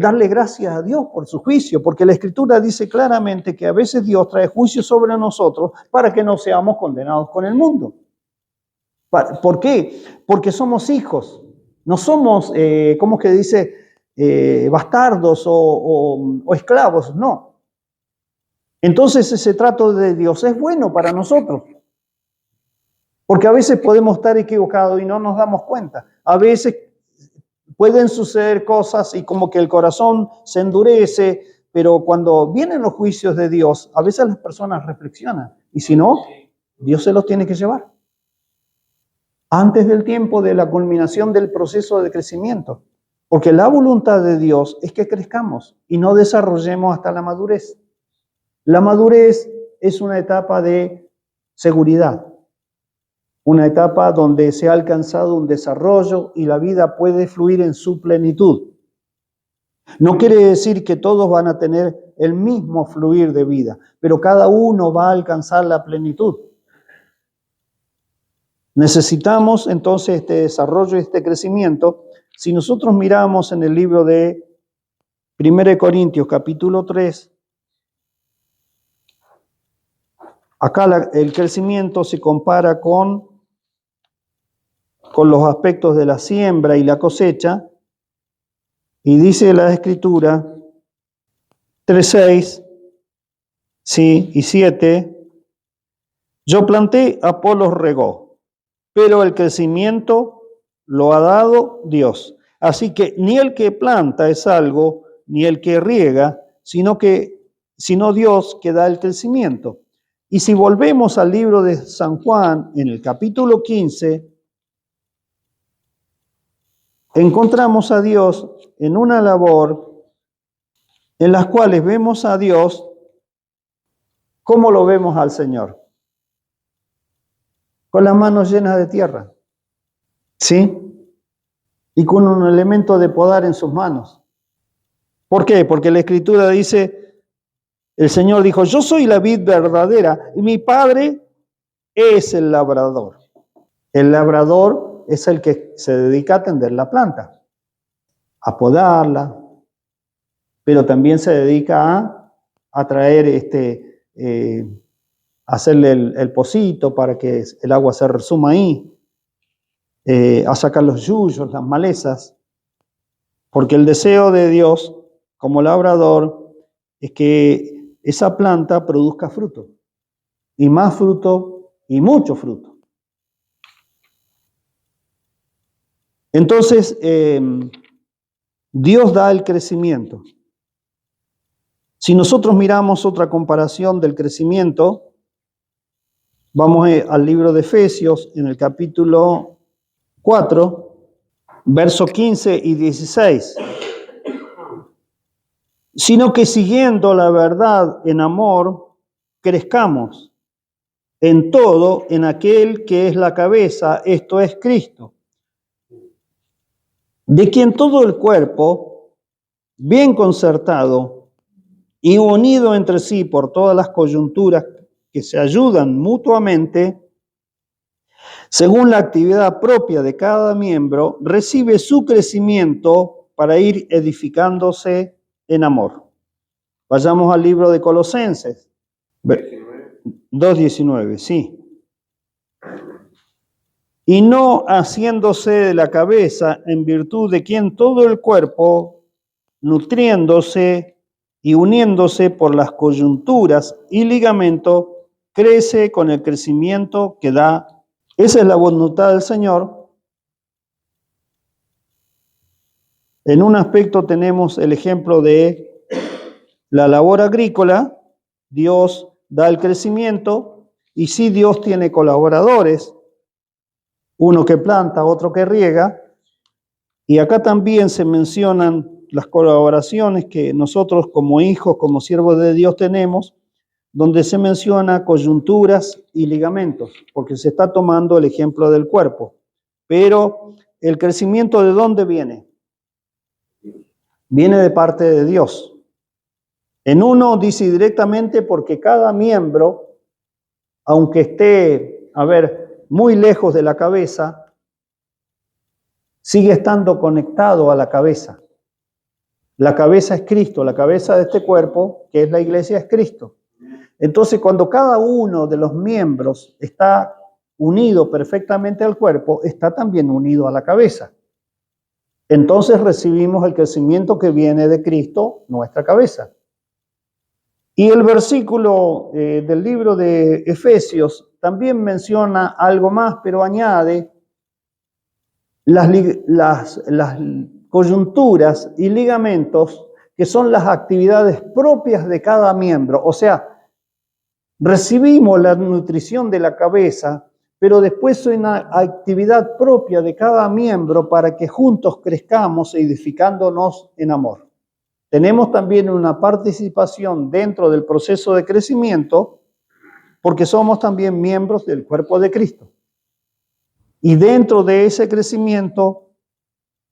darle gracias a Dios por su juicio, porque la Escritura dice claramente que a veces Dios trae juicio sobre nosotros para que no seamos condenados con el mundo. ¿Por qué? Porque somos hijos. No somos, ¿cómo que dice? Bastardos o esclavos, no. Entonces ese trato de Dios es bueno para nosotros. Porque a veces podemos estar equivocados y no nos damos cuenta. A veces pueden suceder cosas y como que el corazón se endurece, pero cuando vienen los juicios de Dios, a veces las personas reflexionan. Y si no, Dios se los tiene que llevar. Antes del tiempo de la culminación del proceso de crecimiento. Porque la voluntad de Dios es que crezcamos y no desarrollemos hasta la madurez. La madurez es una etapa de seguridad, una etapa donde se ha alcanzado un desarrollo y la vida puede fluir en su plenitud. No quiere decir que todos van a tener el mismo fluir de vida, pero cada uno va a alcanzar la plenitud. Necesitamos entonces este desarrollo y este crecimiento. Si nosotros miramos en el libro de 1 Corintios capítulo 3, acá el crecimiento se compara con los aspectos de la siembra y la cosecha, y dice la Escritura 3:6, sí, y 7, Yo planté, Apolos regó, pero el crecimiento lo ha dado Dios. Así que ni el que planta es algo, ni el que riega, sino Dios que da el crecimiento. Y si volvemos al libro de San Juan, en el capítulo 15, encontramos a Dios en una labor en las cuales vemos a Dios. ¿Cómo lo vemos al Señor? Con las manos llenas de tierra, ¿sí? Y con un elemento de podar en sus manos. ¿Por qué? Porque la Escritura dice, el Señor dijo, yo soy la vid verdadera y mi Padre es el labrador. El labrador es el que se dedica a atender la planta, a podarla, pero también se dedica a traer hacerle el pocito para que el agua se resuma ahí, a sacar los yuyos, las malezas, porque el deseo de Dios como labrador es que esa planta produzca fruto, y más fruto, y mucho fruto. Entonces, Dios da el crecimiento. Si nosotros miramos otra comparación del crecimiento, vamos al libro de Efesios, en el capítulo 4, versos 15 y 16. Sino que siguiendo la verdad en amor, crezcamos en todo en aquel que es la cabeza, esto es Cristo, de quien todo el cuerpo, bien concertado y unido entre sí por todas las coyunturas que se ayudan mutuamente, según la actividad propia de cada miembro, recibe su crecimiento para ir edificándose en amor. Vayamos al libro de Colosenses, 2:19, sí. Y no haciéndose de la cabeza, en virtud de quien todo el cuerpo, nutriéndose y uniéndose por las coyunturas y ligamentos, crece con el crecimiento que da. Esa es la voluntad del Señor. En un aspecto tenemos el ejemplo de la labor agrícola. Dios da el crecimiento y sí, Dios tiene colaboradores, uno que planta, otro que riega, y acá también se mencionan las colaboraciones que nosotros como hijos, como siervos de Dios tenemos, donde se menciona coyunturas y ligamentos, porque se está tomando el ejemplo del cuerpo. Pero el crecimiento, ¿de dónde viene? Viene de parte de Dios. En uno dice directamente porque cada miembro, aunque esté, muy lejos de la cabeza, sigue estando conectado a la cabeza. La cabeza es Cristo, la cabeza de este cuerpo, que es la iglesia, es Cristo. Entonces, cuando cada uno de los miembros está unido perfectamente al cuerpo, está también unido a la cabeza. Entonces recibimos el crecimiento que viene de Cristo, nuestra cabeza. Y el versículo del libro de Efesios también menciona algo más, pero añade las coyunturas y ligamentos, que son las actividades propias de cada miembro. O sea, recibimos la nutrición de la cabeza, pero después hay una actividad propia de cada miembro para que juntos crezcamos edificándonos en amor. Tenemos también una participación dentro del proceso de crecimiento porque somos también miembros del cuerpo de Cristo. Y dentro de ese crecimiento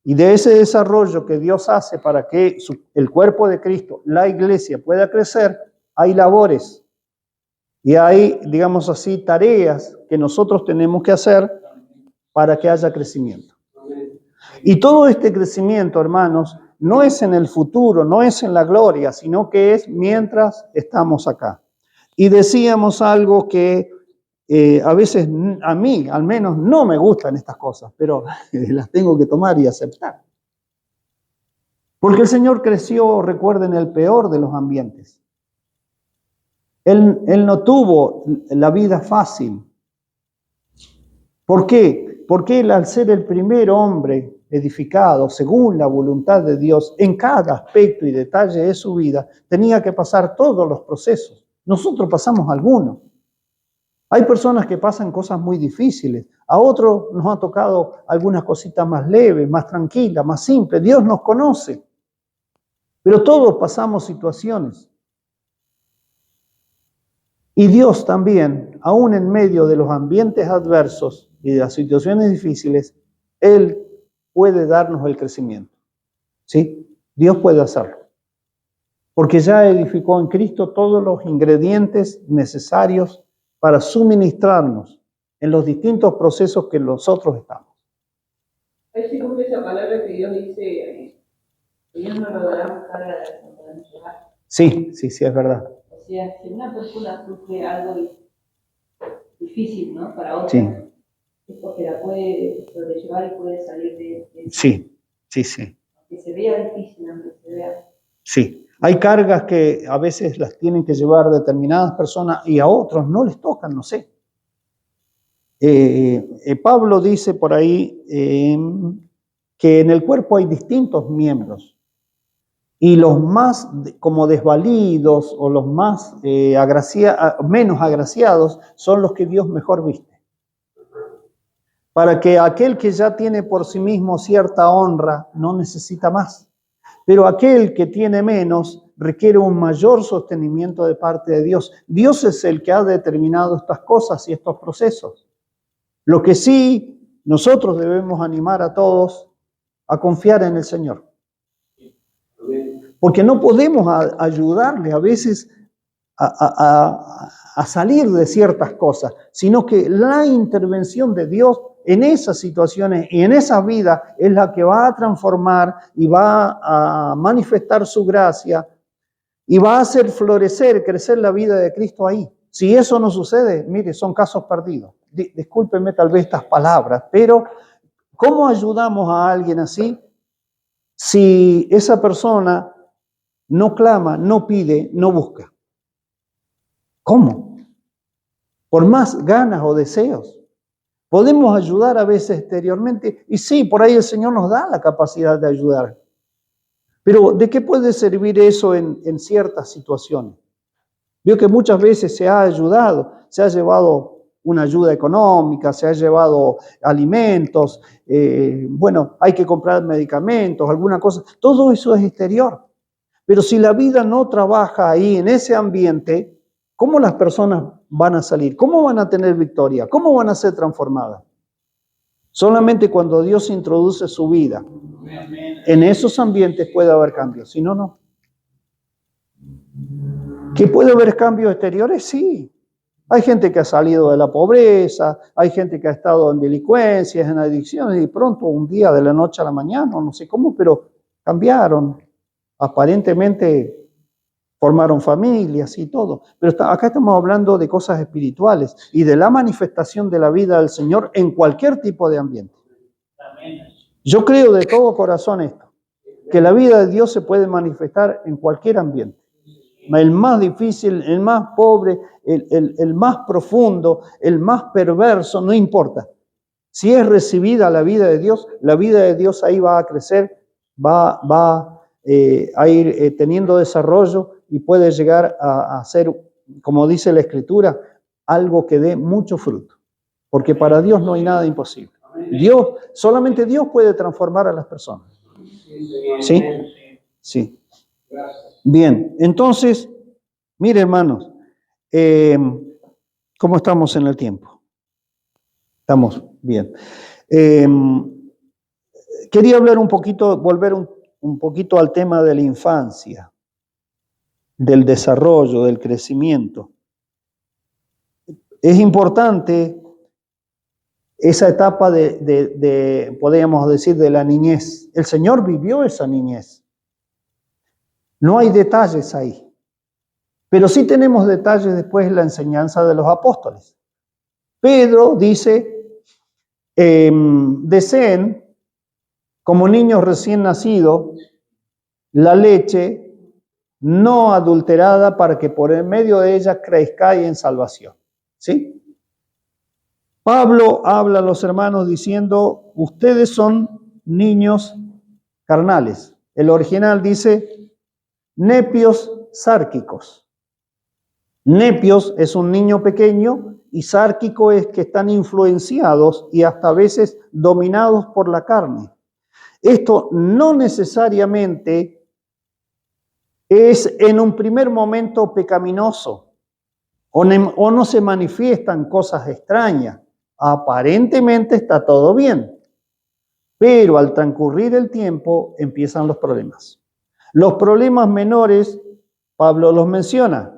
y de ese desarrollo que Dios hace para que el cuerpo de Cristo, la iglesia, pueda crecer, hay labores y hay, digamos así, tareas que nosotros tenemos que hacer para que haya crecimiento. Y todo este crecimiento, hermanos, no es en el futuro, no es en la gloria, sino que es mientras estamos acá. Y decíamos algo que a veces a mí, al menos, no me gustan estas cosas, pero las tengo que tomar y aceptar. Porque el Señor creció, recuerden, el peor de los ambientes. Él no tuvo la vida fácil. ¿Por qué? Porque él, al ser el primer hombre edificado según la voluntad de Dios en cada aspecto y detalle de su vida, tenía que pasar todos los procesos. Nosotros pasamos algunos. Hay personas que pasan cosas muy difíciles. A otros nos ha tocado algunas cositas más leves, más tranquilas, más simples. Dios nos conoce. Pero todos pasamos situaciones. Y Dios también, aún en medio de los ambientes adversos y de las situaciones difíciles, Él puede darnos el crecimiento. ¿Sí? Dios puede hacerlo. Porque ya edificó en Cristo todos los ingredientes necesarios para suministrarnos en los distintos procesos que nosotros estamos. Ahí se cumple esa palabra que Dios dice, que Dios no nos dará carga de no podemos llevar. Sí, es verdad. O sea, si una persona sufre algo difícil, ¿no? Para otra, Sí. es porque la puede sobrellevar y puede salir de eso. Sí. Aunque se vea difícil, aunque se vea. Sí. Hay cargas que a veces las tienen que llevar determinadas personas y a otros no les tocan, no sé. Pablo dice por ahí que en el cuerpo hay distintos miembros y los más como desvalidos o los más menos agraciados son los que Dios mejor viste. Para que aquel que ya tiene por sí mismo cierta honra no necesita más. Pero aquel que tiene menos requiere un mayor sostenimiento de parte de Dios. Dios es el que ha determinado estas cosas y estos procesos. Lo que sí, nosotros debemos animar a todos a confiar en el Señor. Porque no podemos ayudarle a veces a salir de ciertas cosas, sino que la intervención de Dios en esas situaciones y en esa vida es la que va a transformar y va a manifestar su gracia y va a hacer florecer, crecer la vida de Cristo ahí. Si eso no sucede, mire, son casos perdidos. Discúlpenme tal vez estas palabras, pero ¿cómo ayudamos a alguien así si esa persona no clama, no pide, no busca? ¿Cómo? Por más ganas o deseos. Podemos ayudar a veces exteriormente y sí, por ahí el Señor nos da la capacidad de ayudar. Pero ¿de qué puede servir eso en ciertas situaciones? Veo que muchas veces se ha ayudado, se ha llevado una ayuda económica, se ha llevado alimentos, bueno, hay que comprar medicamentos, alguna cosa. Todo eso es exterior. Pero si la vida no trabaja ahí, en ese ambiente, ¿cómo las personas van a salir? ¿Cómo van a tener victoria? ¿Cómo van a ser transformadas? Solamente cuando Dios introduce su vida en esos ambientes puede haber cambios, si no, no. ¿Que puede haber cambios exteriores? Sí. Hay gente que ha salido de la pobreza, hay gente que ha estado en delincuencias, en adicciones, y pronto un día de la noche a la mañana, no sé cómo, pero cambiaron. Aparentemente formaron familias y todo. Pero acá estamos hablando de cosas espirituales y de la manifestación de la vida del Señor en cualquier tipo de ambiente. Yo creo de todo corazón esto, que la vida de Dios se puede manifestar en cualquier ambiente. El más difícil, el más pobre, el más profundo, el más perverso, no importa. Si es recibida la vida de Dios ahí va a crecer, va a ir teniendo desarrollo y puede llegar a ser, como dice la Escritura, algo que dé mucho fruto. Porque para Dios no hay nada imposible. Solamente Dios puede transformar a las personas. ¿Sí? Sí. Bien, entonces, mire hermanos, ¿cómo estamos en el tiempo? Estamos bien. Quería hablar un poquito, volver un poquito al tema de la infancia, del desarrollo, del crecimiento. Es importante esa etapa podríamos decir, de la niñez. El Señor vivió esa niñez. No hay detalles ahí. Pero sí tenemos detalles después en la enseñanza de los apóstoles. Pedro dice, deseen, como niños recién nacidos, la leche no adulterada, para que por el medio de ella crezcáis en salvación. ¿Sí? Pablo habla a los hermanos diciendo, ustedes son niños carnales. El original dice, nepios sárquicos. Nepios es un niño pequeño y sárquico es que están influenciados y hasta a veces dominados por la carne. Esto no necesariamente es en un primer momento pecaminoso o no se manifiestan cosas extrañas. Aparentemente está todo bien, pero al transcurrir el tiempo empiezan los problemas. Los problemas menores, Pablo los menciona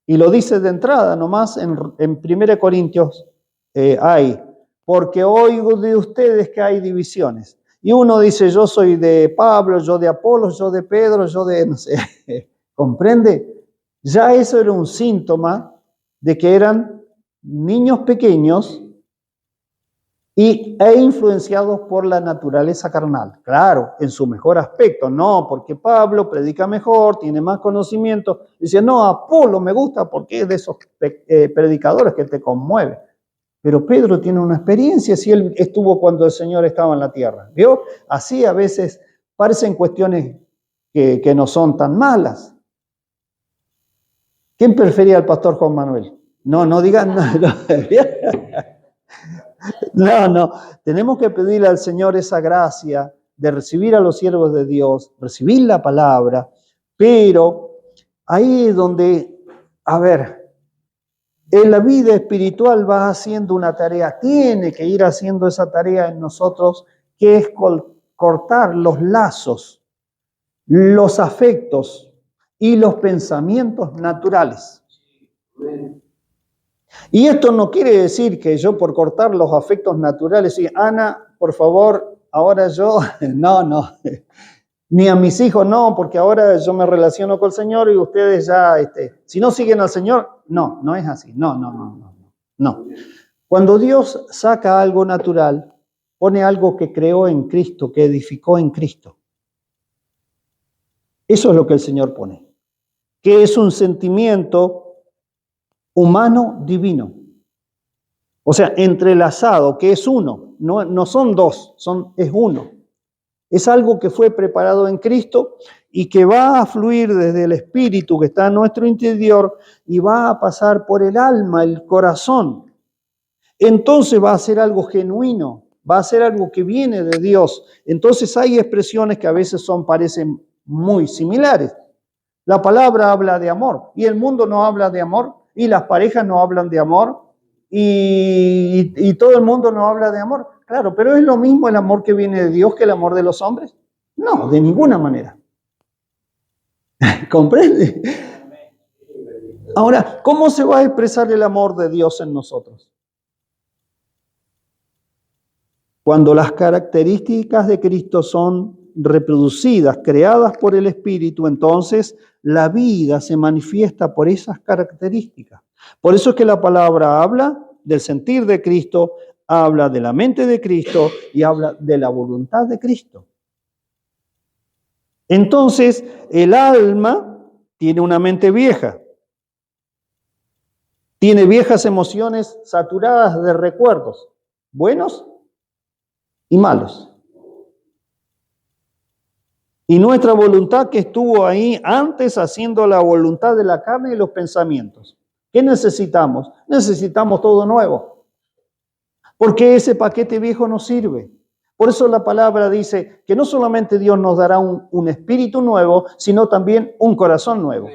y lo dice de entrada, nomás en 1 Corintios hay, porque oigo de ustedes que hay divisiones. Y uno dice, yo soy de Pablo, yo de Apolos, yo de Pedro, yo de, no sé, ¿comprende? Ya eso era un síntoma de que eran niños pequeños e influenciados por la naturaleza carnal. Claro, en su mejor aspecto, no, porque Pablo predica mejor, tiene más conocimiento. Dice, no, Apolo me gusta porque es de esos predicadores que te conmueve. Pero Pedro tiene una experiencia, si él estuvo cuando el Señor estaba en la tierra. ¿Vio? Así a veces parecen cuestiones que no son tan malas. ¿Quién prefería al pastor Juan Manuel? No digan nada. No, tenemos que pedirle al Señor esa gracia de recibir a los siervos de Dios, recibir la palabra, pero ahí es donde, en la vida espiritual va haciendo una tarea, tiene que ir haciendo esa tarea en nosotros, que es cortar los lazos, los afectos y los pensamientos naturales. Y esto no quiere decir que yo por cortar los afectos naturales, y Ana, por favor, ahora yo, no, ni a mis hijos no, porque ahora yo me relaciono con el Señor y ustedes ya, si no siguen al Señor, no es así, no. Cuando Dios saca algo natural, pone algo que creó en Cristo, que edificó en Cristo. Eso es lo que el Señor pone, que es un sentimiento humano divino. O sea, entrelazado, que es uno, no son dos, es uno. Es algo que fue preparado en Cristo y que va a fluir desde el Espíritu que está en nuestro interior y va a pasar por el alma, el corazón. Entonces va a ser algo genuino, va a ser algo que viene de Dios. Entonces hay expresiones que a veces parecen muy similares. La palabra habla de amor y el mundo no habla de amor y las parejas no hablan de amor y todo el mundo no habla de amor. Claro, pero ¿es lo mismo el amor que viene de Dios que el amor de los hombres? No, de ninguna manera. ¿Comprende? Ahora, ¿cómo se va a expresar el amor de Dios en nosotros? Cuando las características de Cristo son reproducidas, creadas por el Espíritu, entonces la vida se manifiesta por esas características. Por eso es que la palabra habla del sentir de Cristo, habla de la mente de Cristo y habla de la voluntad de Cristo. Entonces, el alma tiene una mente vieja, tiene viejas emociones saturadas de recuerdos, buenos y malos. Y nuestra voluntad que estuvo ahí antes haciendo la voluntad de la carne y los pensamientos. ¿Qué necesitamos? Necesitamos todo nuevo. Porque ese paquete viejo no sirve. Por eso la palabra dice que no solamente Dios nos dará un espíritu nuevo, sino también un corazón nuevo.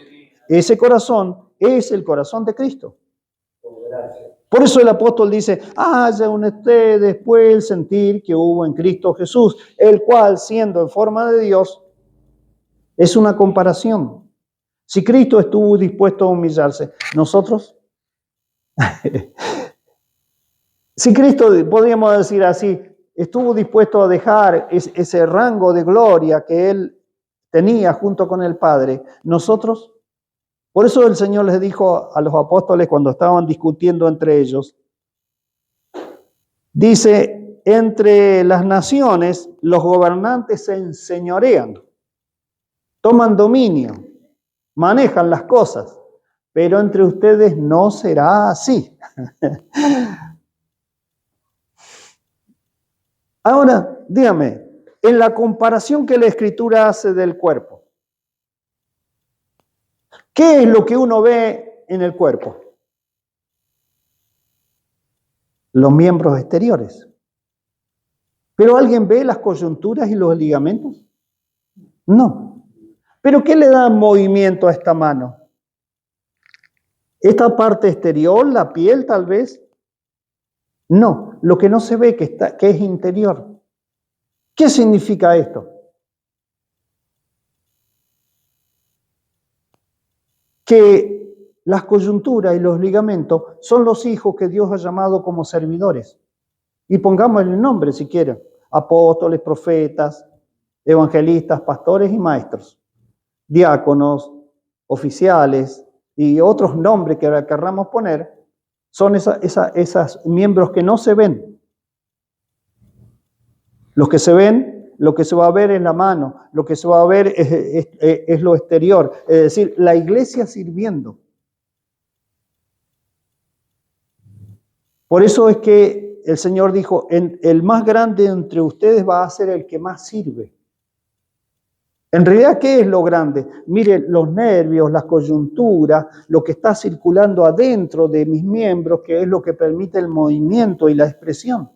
Ese corazón es el corazón de Cristo. Por eso el apóstol dice, haya en ustedes pues el sentir que hubo en Cristo Jesús, el cual siendo en forma de Dios, es una comparación. Si Cristo estuvo dispuesto a humillarse, nosotros, si Cristo, podríamos decir así, estuvo dispuesto a dejar ese rango de gloria que Él tenía junto con el Padre, nosotros, por eso el Señor les dijo a los apóstoles cuando estaban discutiendo entre ellos, dice, entre las naciones los gobernantes se enseñorean, toman dominio. manejan las cosas, pero entre ustedes no será así. Ahora, dígame, en la comparación que la Escritura hace del cuerpo, ¿qué es lo que uno ve en el cuerpo? Los miembros exteriores. ¿Pero alguien ve las coyunturas y los ligamentos? No. ¿Pero qué le da movimiento a esta mano? ¿Esta parte exterior, la piel tal vez? No, lo que no se ve que es interior. ¿Qué significa esto? Que las coyunturas y los ligamentos son los hijos que Dios ha llamado como servidores. Y pongámosle el nombre si quieren: apóstoles, profetas, evangelistas, pastores y maestros, diáconos, oficiales y otros nombres que querramos poner. Son esos miembros que no se ven. Los que se ven, lo que se va a ver es la mano, lo que se va a ver es lo exterior, es decir, la iglesia sirviendo. Por eso es que el Señor dijo: el más grande entre ustedes va a ser el que más sirve. En realidad, ¿qué es lo grande? Mire, los nervios, las coyunturas, lo que está circulando adentro de mis miembros, que es lo que permite el movimiento y la expresión.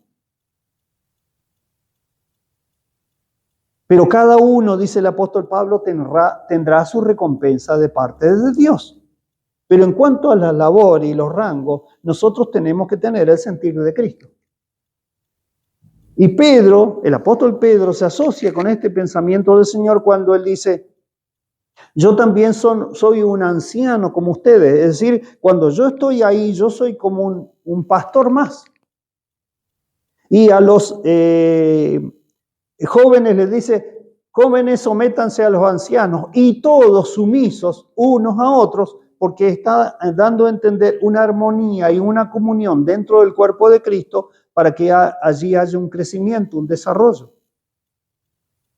Pero cada uno, dice el apóstol Pablo, tendrá su recompensa de parte de Dios. Pero en cuanto a la labor y los rangos, nosotros tenemos que tener el sentir de Cristo. Y Pedro, el apóstol Pedro, se asocia con este pensamiento del Señor cuando él dice: yo también soy un anciano como ustedes. Es decir, cuando yo estoy ahí, yo soy como un pastor más. Y a los jóvenes les dice: jóvenes, sométanse a los ancianos, y todos sumisos unos a otros, porque está dando a entender una armonía y una comunión dentro del cuerpo de Cristo para que allí haya un crecimiento, un desarrollo.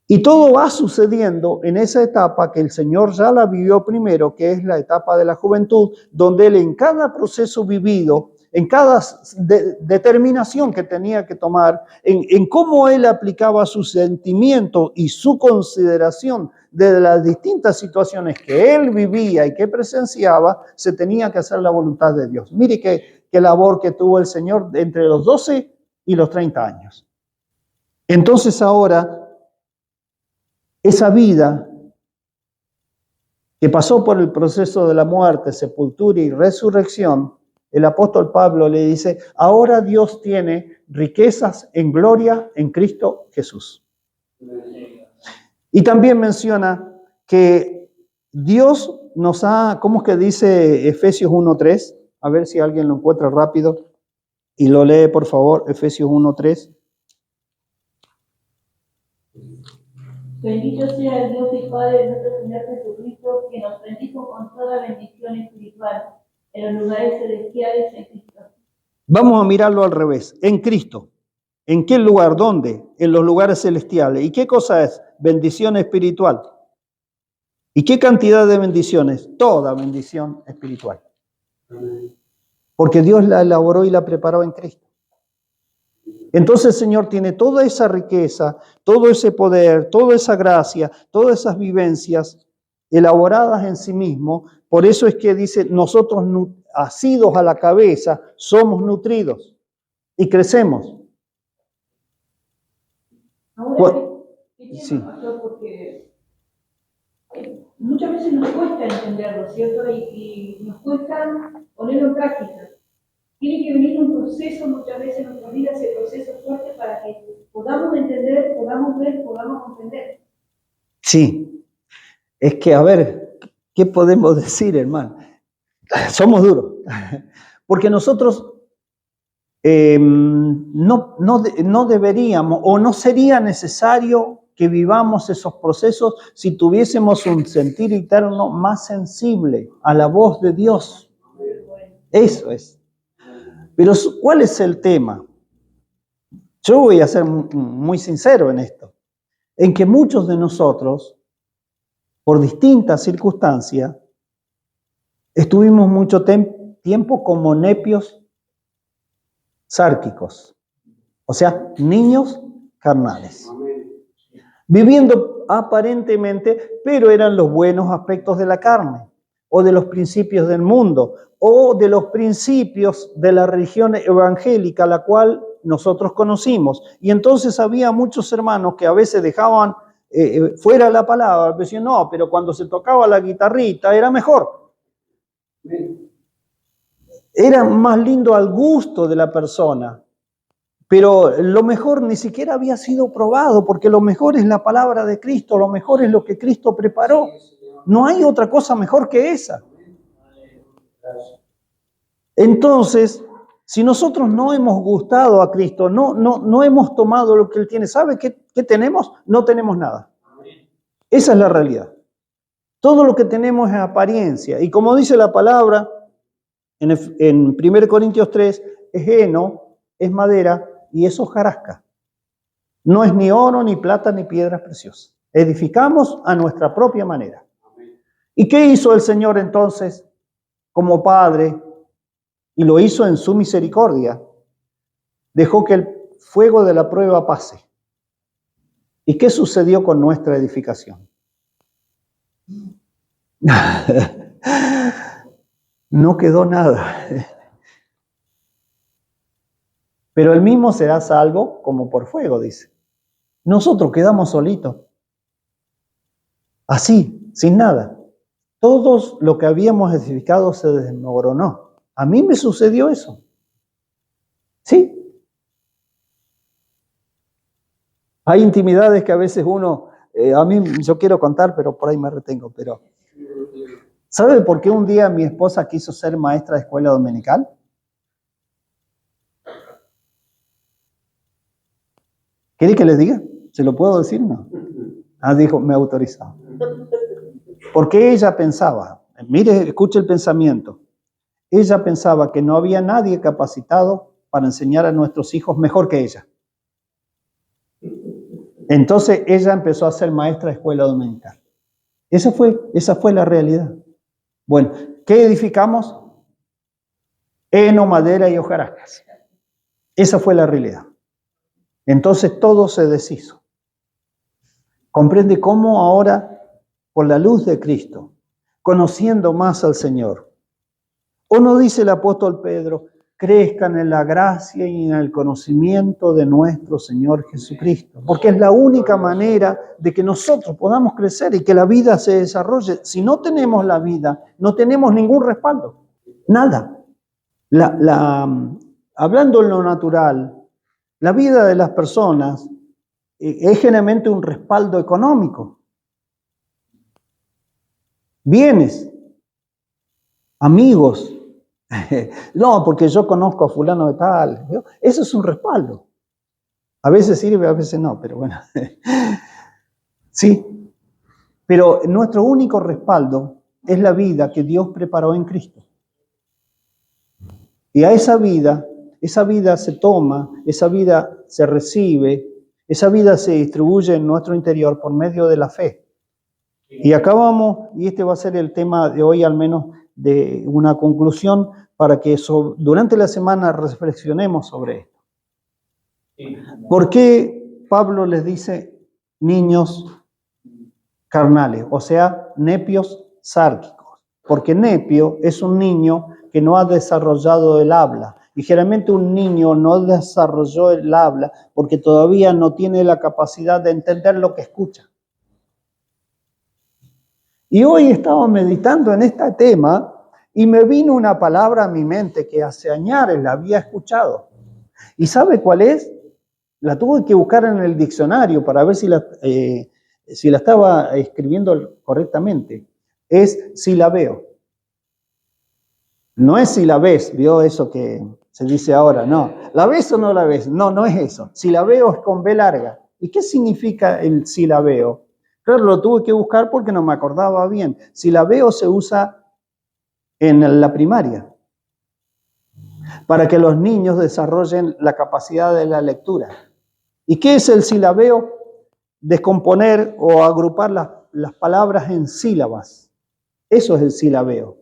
Y todo va sucediendo en esa etapa que el Señor ya la vivió primero, que es la etapa de la juventud, donde Él en cada proceso vivido, en cada determinación que tenía que tomar, en cómo Él aplicaba su sentimiento y su consideración de las distintas situaciones que Él vivía y que presenciaba, se tenía que hacer la voluntad de Dios. Mire qué labor que tuvo el Señor entre los 12 y los 30 años. Entonces ahora, esa vida que pasó por el proceso de la muerte, sepultura y resurrección, el apóstol Pablo le dice: ahora Dios tiene riquezas en gloria en Cristo Jesús. Y también menciona que Dios nos ha, ¿cómo es que dice Efesios 1:3? A ver si alguien lo encuentra rápido y lo lee, por favor, Efesios 1:3. Bendito sea el Dios y Padre de nuestro Señor Jesucristo, que nos bendijo con toda bendición espiritual en los lugares celestiales en Cristo. Vamos a mirarlo al revés, en Cristo. ¿En qué lugar? ¿Dónde? En los lugares celestiales. ¿Y qué cosa es? Bendición espiritual. ¿Y qué cantidad de bendiciones? Toda bendición espiritual. Porque Dios la elaboró y la preparó en Cristo. Entonces el Señor tiene toda esa riqueza, todo ese poder, toda esa gracia, todas esas vivencias elaboradas en sí mismo. Por eso es que dice: nosotros, asidos a la cabeza, somos nutridos y crecemos. Ahora, ¿qué tiene, Sí. pastor? Porque muchas veces nos cuesta entenderlo, ¿cierto? Y nos cuesta ponerlo en práctica. Tiene que venir un proceso muchas veces en nuestra vida, ese proceso fuerte, para que podamos entender, podamos ver, podamos comprender. Sí, es que, a ver, ¿qué podemos decir, hermano? Somos duros, porque nosotros no deberíamos, o no sería necesario que vivamos esos procesos si tuviésemos un sentir interno más sensible a la voz de Dios. Eso es. Pero ¿cuál es el tema? Yo voy a ser muy sincero en esto, en que muchos de nosotros, por distintas circunstancias, Estuvimos mucho tiempo como nepios sárquicos, o sea, niños carnales, viviendo aparentemente, pero eran los buenos aspectos de la carne, o de los principios del mundo, o de los principios de la religión evangélica, la cual nosotros conocimos. Y entonces había muchos hermanos que a veces dejaban fuera la palabra, decían, no, pero cuando se tocaba la guitarrita era mejor. Era más lindo al gusto de la persona, pero lo mejor ni siquiera había sido probado, porque lo mejor es la palabra de Cristo, lo mejor es lo que Cristo preparó. No hay otra cosa mejor que esa. Entonces, si nosotros no hemos gustado a Cristo, no hemos tomado lo que Él tiene, ¿sabe qué tenemos? No tenemos nada. Esa es la realidad. Todo lo que tenemos es apariencia. Y como dice la palabra en 1 Corintios 3, es heno, es madera y es hojarasca. No es ni oro, ni plata, ni piedras preciosas. Edificamos a nuestra propia manera. ¿Y qué hizo el Señor entonces como Padre? Y lo hizo en su misericordia. Dejó que el fuego de la prueba pase. ¿Y qué sucedió con nuestra edificación? No quedó nada. Pero él mismo será salvo como por fuego, dice. Nosotros quedamos solitos. Así, sin nada. Todo lo que habíamos edificado se desmoronó. A mí me sucedió eso. Sí. Hay intimidades que a veces uno, yo quiero contar, pero por ahí me retengo. Pero ¿sabe por qué un día mi esposa quiso ser maestra de escuela dominical? ¿Quiere que les diga? ¿Se lo puedo decir? No. Dijo, me autorizaba. Porque ella pensaba, mire, escuche el pensamiento. Ella pensaba que no había nadie capacitado para enseñar a nuestros hijos mejor que ella. Entonces ella empezó a ser maestra de escuela dominical. Esa fue la realidad. Bueno, ¿qué edificamos? Heno, madera y hojarascas. Esa fue la realidad. Entonces todo se deshizo. Comprende cómo ahora, por la luz de Cristo, conociendo más al Señor, ¿o no dice el apóstol Pedro, crezcan en la gracia y en el conocimiento de nuestro Señor Jesucristo? Porque es la única manera de que nosotros podamos crecer y que la vida se desarrolle. Si no tenemos la vida, no tenemos ningún respaldo, nada. Hablando en lo natural, la vida de las personas es generalmente un respaldo económico. Bienes, amigos. No, porque yo conozco a fulano de tal. Eso es un respaldo. A veces sirve, a veces no, pero bueno. Sí, pero nuestro único respaldo es la vida que Dios preparó en Cristo. Y a esa vida se toma, esa vida se recibe, esa vida se distribuye en nuestro interior por medio de la fe. Y acá vamos, y este va a ser el tema de hoy, al menos de una conclusión, para que durante la semana reflexionemos sobre esto. ¿Por qué Pablo les dice niños carnales? O sea, nepios sárquicos. Porque nepio es un niño que no ha desarrollado el habla. Y generalmente un niño no desarrolló el habla porque todavía no tiene la capacidad de entender lo que escucha. Y hoy estaba meditando en este tema y me vino una palabra a mi mente que hace años la había escuchado. ¿Y sabe cuál es? La tuve que buscar en el diccionario para ver si la estaba escribiendo correctamente. Es silabeo. No es si la ves, ¿vio eso que se dice ahora? No. ¿La ves o no la ves? No, no es eso. Silabeo es con B larga. ¿Y qué significa el silabeo? Claro, lo tuve que buscar porque no me acordaba bien. Silabeo se usa en la primaria para que los niños desarrollen la capacidad de la lectura. ¿Y qué es el silabeo? Descomponer o agrupar las palabras en sílabas. Eso es el silabeo.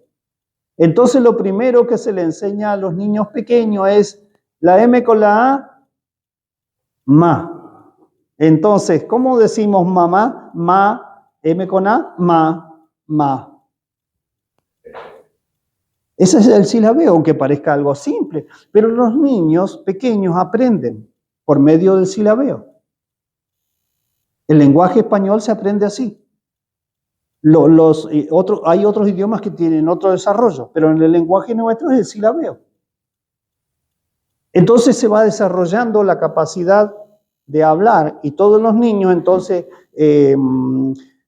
Entonces lo primero que se le enseña a los niños pequeños es la M con la A, ma. Entonces, ¿cómo decimos mamá? Ma, M con A, ma. Ese es el silabeo, aunque parezca algo simple, pero los niños pequeños aprenden por medio del silabeo. El lenguaje español se aprende así. Hay otros idiomas que tienen otro desarrollo, pero en el lenguaje nuestro es el silabeo. Entonces se va desarrollando la capacidad de hablar y todos los niños, entonces,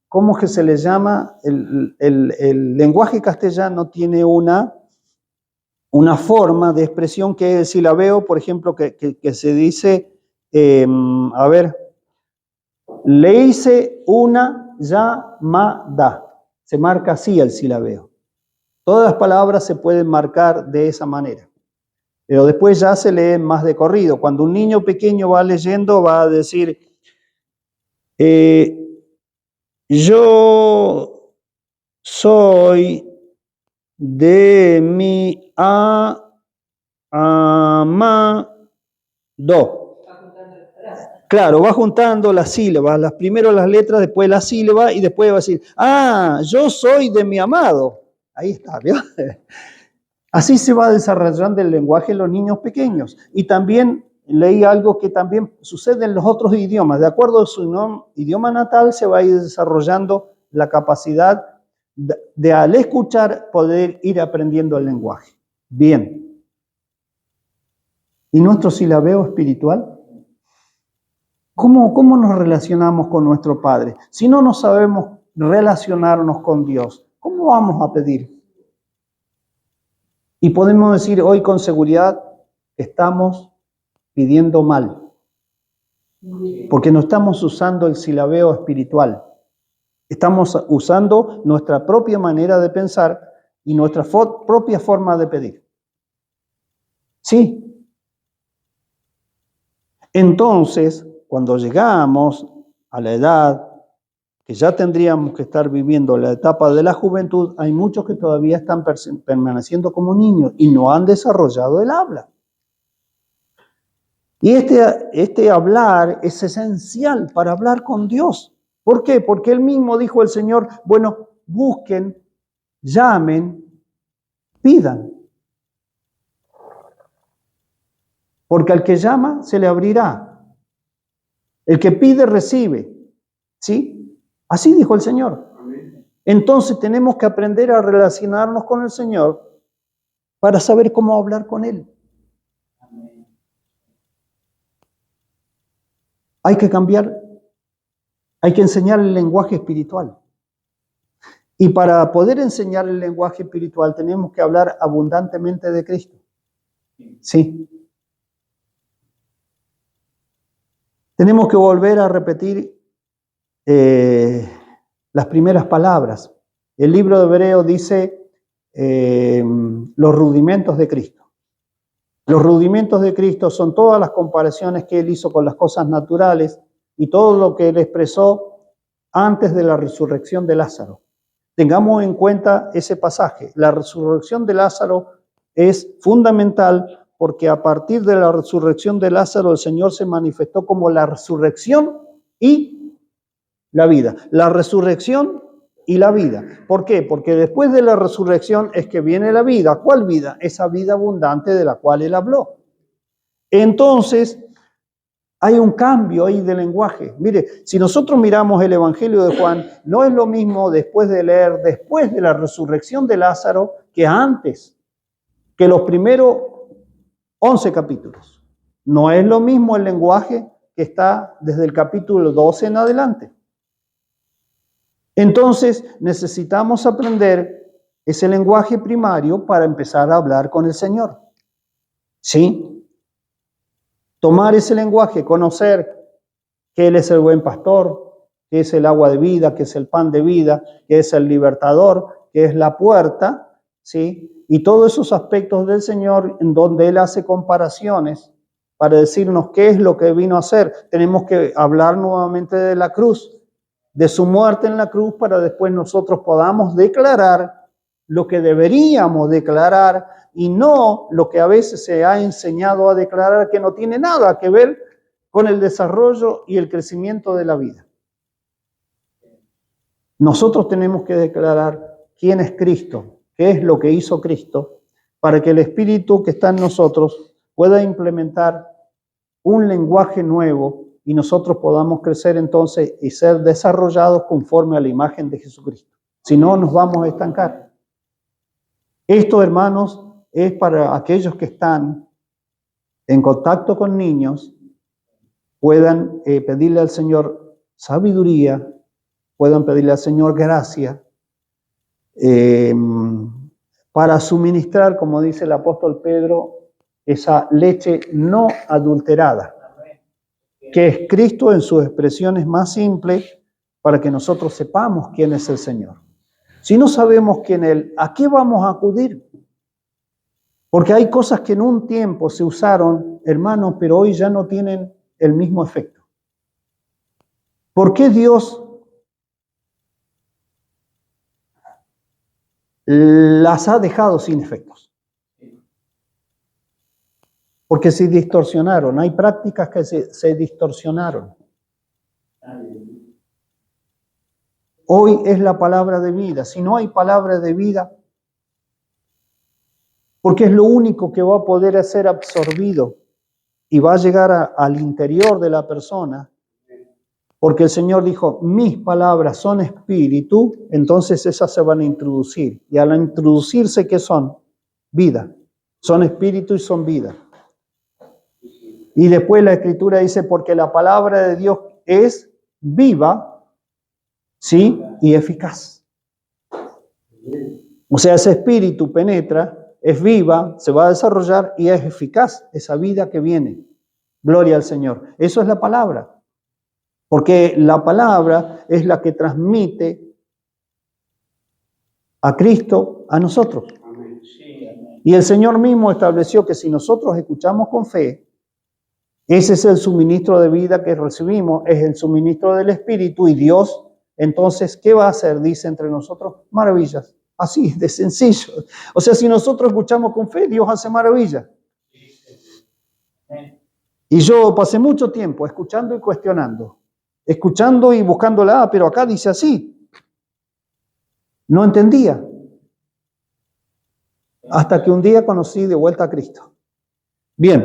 ¿cómo es que se les llama? El lenguaje castellano tiene una forma de expresión que es el silabeo, por ejemplo, que se dice, le hice una llamada. Se marca así el silabeo. Todas las palabras se pueden marcar de esa manera. Pero después ya se lee más de corrido. Cuando un niño pequeño va leyendo, va a decir, yo soy de mi amado. Claro, va juntando las sílabas, primero las letras, después las sílabas y después va a decir, yo soy de mi amado. Ahí está, ¿vio? Así se va desarrollando el lenguaje en los niños pequeños. Y también leí algo que también sucede en los otros idiomas. De acuerdo a su idioma natal se va a ir desarrollando la capacidad de al escuchar poder ir aprendiendo el lenguaje. Bien. ¿Y nuestro silabeo espiritual? ¿Cómo nos relacionamos con nuestro Padre? Si no nos sabemos relacionarnos con Dios, ¿cómo vamos a pedir? Y podemos decir hoy con seguridad que estamos pidiendo mal, porque no estamos usando el silabeo espiritual. Estamos usando nuestra propia manera de pensar y nuestra propia forma de pedir. Sí. Entonces, cuando llegamos a la edad que ya tendríamos que estar viviendo la etapa de la juventud, hay muchos que todavía están permaneciendo como niños y no han desarrollado el habla. Y este hablar es esencial para hablar con Dios. ¿Por qué? Porque él mismo dijo el Señor, bueno, busquen, llamen, pidan. Porque al que llama se le abrirá. El que pide recibe. ¿Sí? Así dijo el Señor. Entonces tenemos que aprender a relacionarnos con el Señor para saber cómo hablar con Él. Hay que cambiar, hay que enseñar el lenguaje espiritual. Y para poder enseñar el lenguaje espiritual tenemos que hablar abundantemente de Cristo. Sí. Tenemos que volver a repetir las primeras palabras. El libro de Hebreo dice los rudimentos de Cristo. Los rudimentos de Cristo son todas las comparaciones que Él hizo con las cosas naturales y todo lo que Él expresó antes de la resurrección de Lázaro. Tengamos en cuenta ese pasaje. La resurrección de Lázaro es fundamental porque a partir de la resurrección de Lázaro el Señor se manifestó como la resurrección y la vida. La resurrección y la vida. ¿Por qué? Porque después de la resurrección es que viene la vida. ¿Cuál vida? Esa vida abundante de la cual Él habló. Entonces, hay un cambio ahí de lenguaje. Mire, si nosotros miramos el Evangelio de Juan, no es lo mismo después de leer, después de la resurrección de Lázaro, que antes, que los primeros 11 capítulos. No es lo mismo el lenguaje que está desde el capítulo 12 en adelante. Entonces, necesitamos aprender ese lenguaje primario para empezar a hablar con el Señor. ¿Sí? Tomar ese lenguaje, conocer que Él es el buen pastor, que es el agua de vida, que es el pan de vida, que es el libertador, que es la puerta, ¿sí? Y todos esos aspectos del Señor en donde Él hace comparaciones para decirnos qué es lo que vino a hacer. Tenemos que hablar nuevamente de la cruz, de su muerte en la cruz, para después nosotros podamos declarar lo que deberíamos declarar y no lo que a veces se ha enseñado a declarar, que no tiene nada que ver con el desarrollo y el crecimiento de la vida. Nosotros tenemos que declarar quién es Cristo, qué es lo que hizo Cristo, para que el Espíritu que está en nosotros pueda implementar un lenguaje nuevo y nosotros podamos crecer entonces y ser desarrollados conforme a la imagen de Jesucristo. Si no, nos vamos a estancar. Esto, hermanos, es para aquellos que están en contacto con niños, puedan pedirle al Señor sabiduría, puedan pedirle al Señor gracia, para suministrar, como dice el apóstol Pedro, esa leche no adulterada, que es Cristo en sus expresiones más simples, para que nosotros sepamos quién es el Señor. Si no sabemos quién es Él, ¿a qué vamos a acudir? Porque hay cosas que en un tiempo se usaron, hermanos, pero hoy ya no tienen el mismo efecto. ¿Por qué Dios las ha dejado sin efectos? Porque se distorsionaron, hay prácticas que se distorsionaron. Hoy es la palabra de vida. Si no hay palabra de vida, porque es lo único que va a poder ser absorbido y va a llegar al interior de la persona, porque el Señor dijo, mis palabras son espíritu, entonces esas se van a introducir. Y al introducirse, ¿qué son? Vida. Son espíritu y son vida. Y después la Escritura dice, porque la palabra de Dios es viva, ¿sí? Y eficaz. O sea, ese espíritu penetra, es viva, se va a desarrollar y es eficaz esa vida que viene. Gloria al Señor. Eso es la palabra. Porque la palabra es la que transmite a Cristo a nosotros. Y el Señor mismo estableció que si nosotros escuchamos con fe, ese es el suministro de vida que recibimos, es el suministro del Espíritu, y Dios, entonces, ¿qué va a hacer? Dice entre nosotros, maravillas. Así, de sencillo. O sea, si nosotros escuchamos con fe, Dios hace maravillas. Y yo pasé mucho tiempo escuchando y cuestionando, escuchando y buscándola, pero acá dice así. No entendía. Hasta que un día conocí de vuelta a Cristo. Bien.